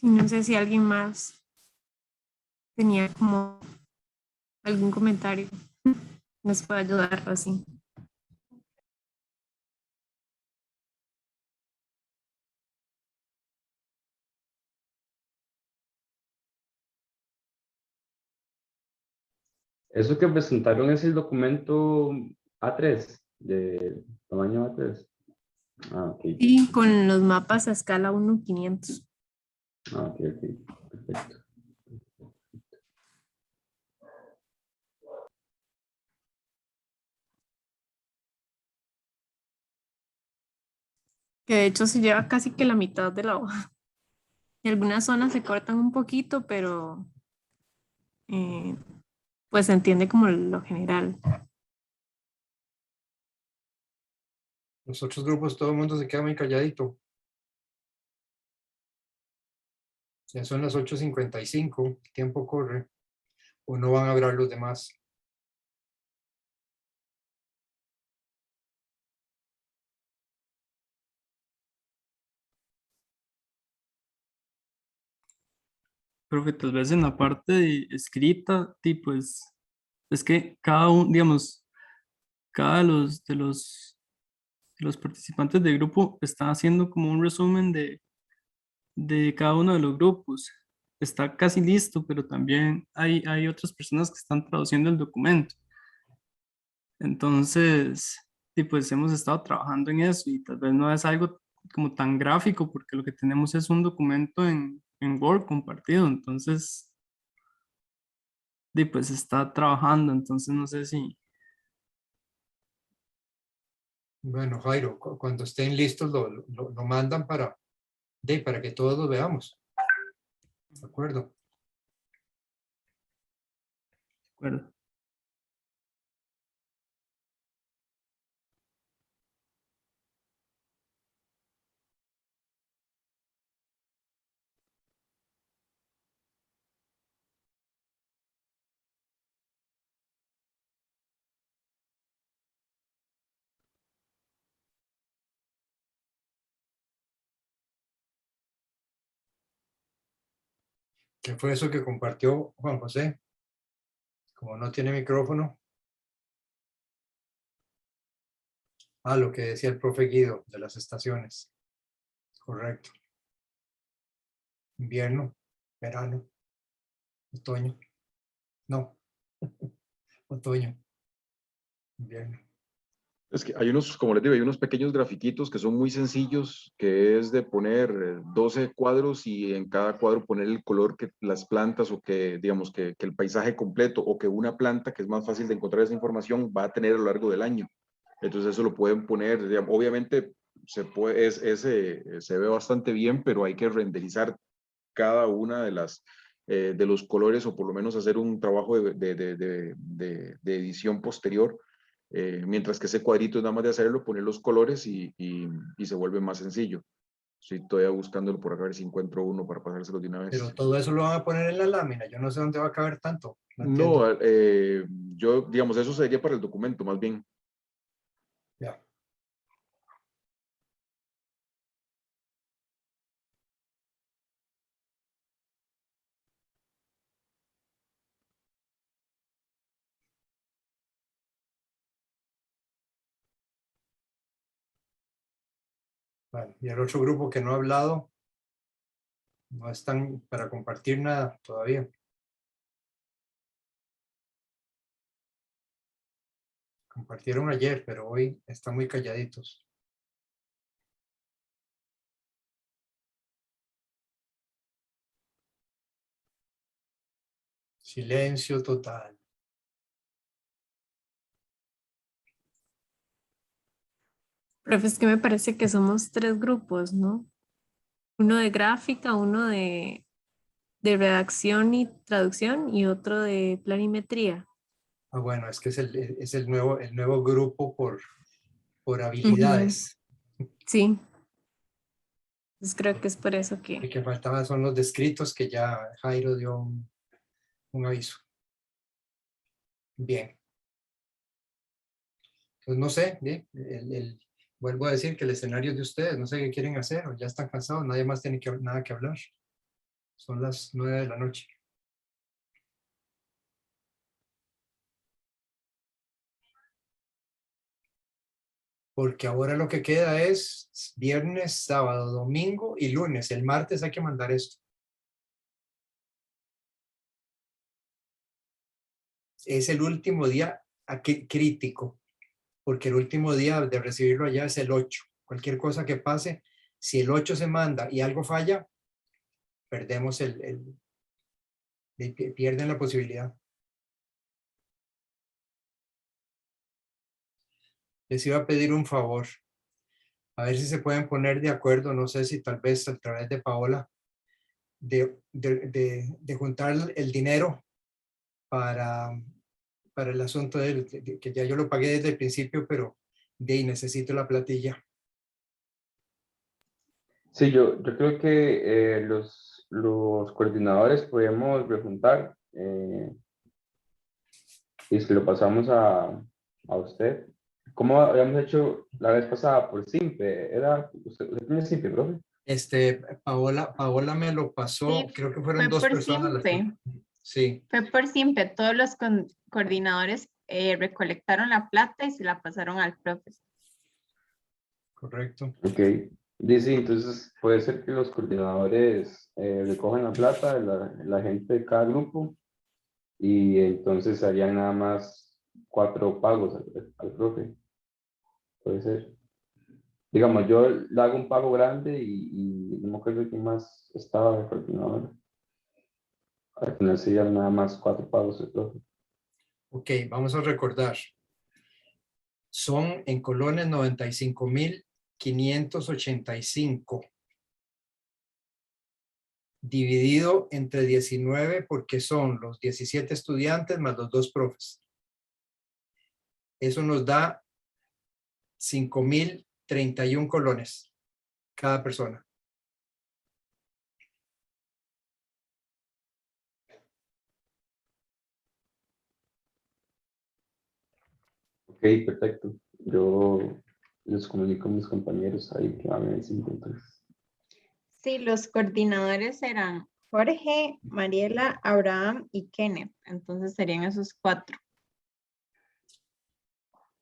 No sé si alguien más tenía como algún comentario. Nos puede ayudar así. Eso que presentaron es el documento A3, de tamaño A3. Ah, ok. Sí, con los mapas a escala 1:500. Ah, ok, perfecto. Que de hecho se lleva casi que la mitad de la hoja. Y algunas zonas se cortan un poquito, pero eh, pues se entiende como lo general. Los otros grupos, todo el mundo se queda muy calladito. Ya son las 8:55, el tiempo corre. ¿O no van a hablar los demás? Creo que tal vez en la parte escrita, pues, es que cada uno, digamos, cada de los participantes del grupo está haciendo como un resumen de cada uno de los grupos. Está casi listo, pero también hay otras personas que están traduciendo el documento. Entonces, pues hemos estado trabajando en eso y tal vez no es algo como tan gráfico porque lo que tenemos es un documento en Word compartido. Entonces, pues está trabajando. Entonces, no sé si... Bueno, Jairo, cuando estén listos lo mandan para que todos lo veamos. ¿De acuerdo? De acuerdo. ¿Qué fue eso que compartió Juan José? Como no tiene micrófono. Ah, lo que decía el profe Guido de las estaciones. Correcto. Invierno, verano, otoño. No, otoño, invierno. Es que hay unos, como les digo, hay unos pequeños grafiquitos que son muy sencillos, que es de poner 12 cuadros y en cada cuadro poner el color que las plantas o que, digamos, que el paisaje completo o que una planta, que es más fácil de encontrar esa información, va a tener a lo largo del año. Entonces eso lo pueden poner, digamos, obviamente se ve bastante bien, pero hay que renderizar cada una de de los colores o por lo menos hacer un trabajo de edición posterior. Mientras que ese cuadrito es nada más de hacerlo, poner los colores y se vuelve más sencillo. Estoy todavía buscándolo por acá a ver si encuentro uno para pasárselo de una vez. Pero todo eso lo van a poner en la lámina. Yo no sé dónde va a caber tanto. No No, entiendo. yo, digamos, eso sería para el documento, más bien. Ya. Vale. Y el otro grupo que no ha hablado, no están para compartir nada todavía. Compartieron ayer, pero hoy están muy calladitos. Silencio total. Profe, es que me parece que somos tres grupos, ¿no? Uno de gráfica, uno de redacción y traducción y otro de planimetría. Ah, bueno, es que es el nuevo grupo por Ujú. habilidades. Sí. Entonces creo que es por eso El que... que faltaba son los descritos que ya Jairo dio un aviso. Bien. Pues no sé, bien, vuelvo a decir que el escenario es de ustedes, no sé qué quieren hacer, o ya están cansados, nadie más tiene nada que hablar. Son las 9 de la noche. Porque ahora lo que queda es viernes, sábado, domingo y lunes. El martes hay que mandar esto. Es el último día crítico, porque el último día de recibirlo allá es el 8. Cualquier cosa que pase, si el 8 se manda y algo falla, perdemos pierden la posibilidad. Les iba a pedir un favor. a ver si se pueden poner de acuerdo, no sé si tal vez a través de Paola, de juntar el dinero para el asunto de que ya yo lo pagué desde el principio, pero de ahí necesito la platilla. Sí, yo creo que los coordinadores podemos rejuntar y se lo pasamos a usted. ¿Cómo habíamos hecho la vez pasada? Por Simpe. ¿Usted tiene Simpe, profe? Paola me lo pasó, Sí, creo que fueron fue dos por personas. Simpe. Sí. Fue por Simpe. Todos los coordinadores recolectaron la plata y se la pasaron al profe. Correcto. Ok. Dice, entonces puede ser que los coordinadores recojan la plata de la gente de cada grupo y entonces harían nada más 4 pagos al profe. Puede ser. Digamos, yo le hago un pago grande y no me acuerdo quién más estaba de coordinador. Al final serían nada más 4 pagos al profe. Ok, vamos a recordar. Son en colones 95,585. Dividido entre 19 porque son los 17 estudiantes más los 2 profes. Eso nos da 5,031 colones cada persona. Ok, perfecto. Yo les comunico a mis compañeros ahí que van a decir entonces. Sí, los coordinadores eran Jorge, Mariela, Abraham y Kenneth. Entonces serían esos 4.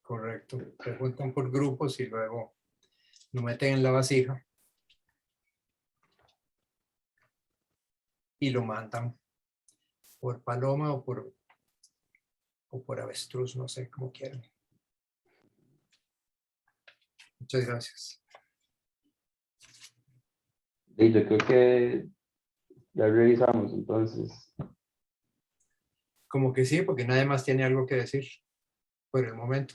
Correcto. Se juntan por grupos y luego lo meten en la vasija y lo mandan por paloma o por avestruz, no sé, como quieran. Muchas gracias. Y yo creo que ya revisamos entonces. Como que sí, porque nadie más tiene algo que decir por el momento.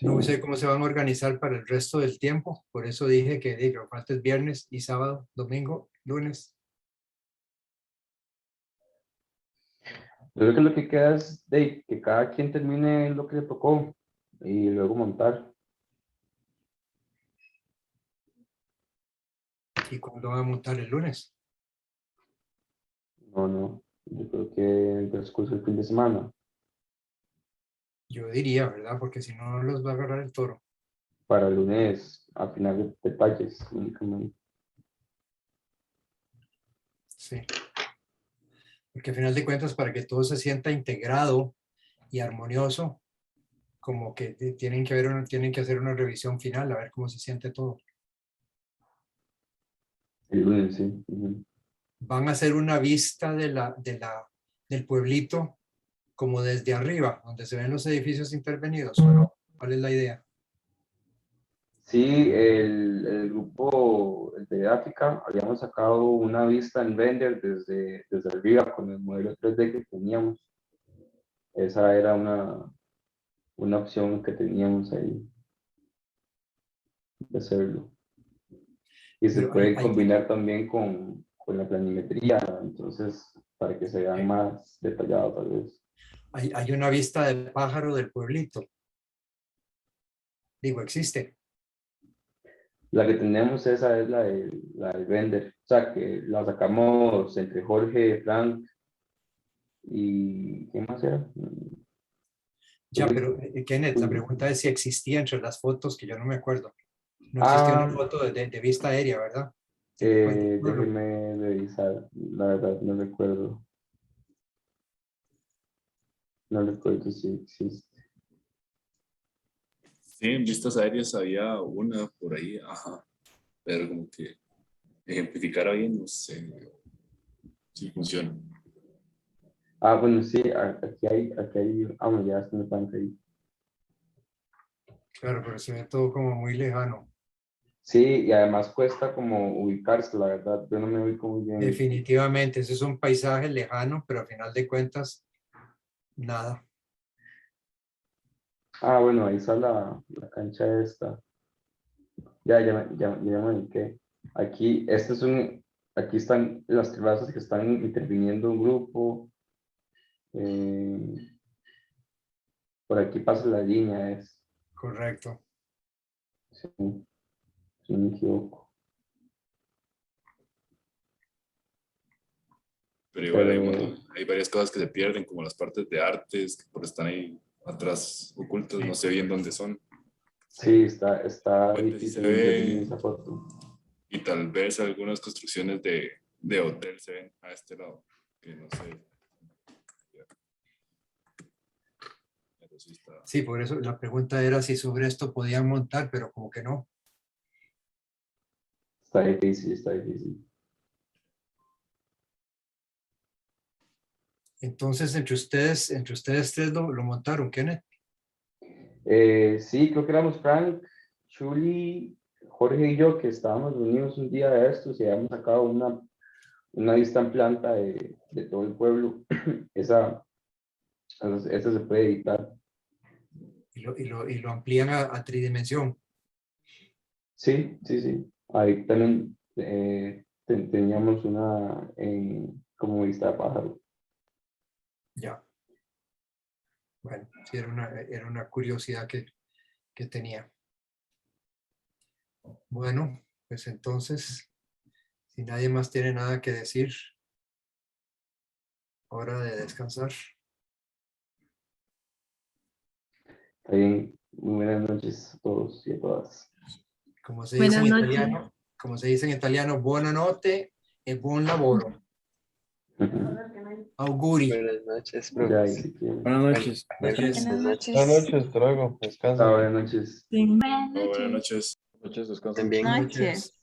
No sé cómo se van a organizar para el resto del tiempo, por eso dije que falta es viernes y sábado, domingo, lunes. Yo creo que lo que queda es que cada quien termine lo que le tocó y luego montar. ¿Y cuándo van a montar el lunes? No, yo creo que en el transcurso del fin de semana. Yo diría, ¿verdad? Porque si no, los va a agarrar el toro. Para el lunes, a final de detalles únicamente. Sí. Porque al final de cuentas, para que todo se sienta integrado y armonioso, como que tienen que hacer una revisión final, a ver cómo se siente todo. El lunes, sí. Van a hacer una vista del pueblito como desde arriba, donde se ven los edificios intervenidos, ¿o no? ¿Cuál es la idea? Sí, el grupo de África habíamos sacado una vista en render desde arriba con el modelo 3D que teníamos. Esa era una opción que teníamos ahí de hacerlo. Y se Pero puede combinar también con la planimetría, entonces para que se vean más detallado tal vez. Hay una vista del pájaro del pueblito. Digo, existe. La que tenemos esa es la del render, o sea que la sacamos entre Jorge, Frank y ¿quién más era? Ya, pero Kenneth, la pregunta es si existía entre las fotos, que yo no me acuerdo. No existía una foto de vista aérea, ¿verdad? Déjeme revisar, la verdad no recuerdo. No recuerdo si existe. Sí, en vistas aéreas había una por ahí, ajá, pero como que ejemplificara bien, no sé si funciona. Bueno, sí, aquí hay, bueno, ya está en el panel ahí. Claro, pero se ve todo como muy lejano. Sí, y además cuesta como ubicarse, la verdad, yo no me ubico muy bien. Definitivamente, ese es un paisaje lejano, pero a final de cuentas, nada. Bueno, ahí está la cancha esta. Ya me ubiqué. Aquí, aquí están las clases que están interviniendo un grupo. Por aquí pasa la línea, es. Correcto. Sí, si no me equivoco. Pero igual Pero- hay varias cosas que se pierden, como las partes de artes, que por están ahí atrás ocultos, no sé bien dónde son. Sí, está Puente sí difícil se intervenir en ve, esa foto. y tal vez algunas construcciones de hotel se ven a este lado, que no sé. Pero sí está. Sí, por eso la pregunta era si sobre esto podían montar, pero como que no. Está difícil. Entonces, entre ustedes tres lo montaron, Kenneth. Sí, creo que éramos Frank, Chuli, Jorge y yo, que estábamos reunidos un día de estos y habíamos sacado una vista en planta de todo el pueblo. Esa se puede editar. Y lo amplían a tridimensión. Sí. Ahí también teníamos una como vista de pájaro. Ya. Bueno, sí, era una curiosidad que tenía. Bueno, pues entonces, si nadie más tiene nada que decir, hora de descansar. Está bien. Muy buenas noches a todos y a todas. Como se dice Buenas en noches. italiano, buonanotte e buon lavoro. Auguri. Buenas noches, Ya, profe. si quieren. Buenas noches. Buenas noches. Buenas noches, hasta luego. Descansa. Buenas noches. Buenas Buenas noches. Noches, descansen. También. Buenas noches.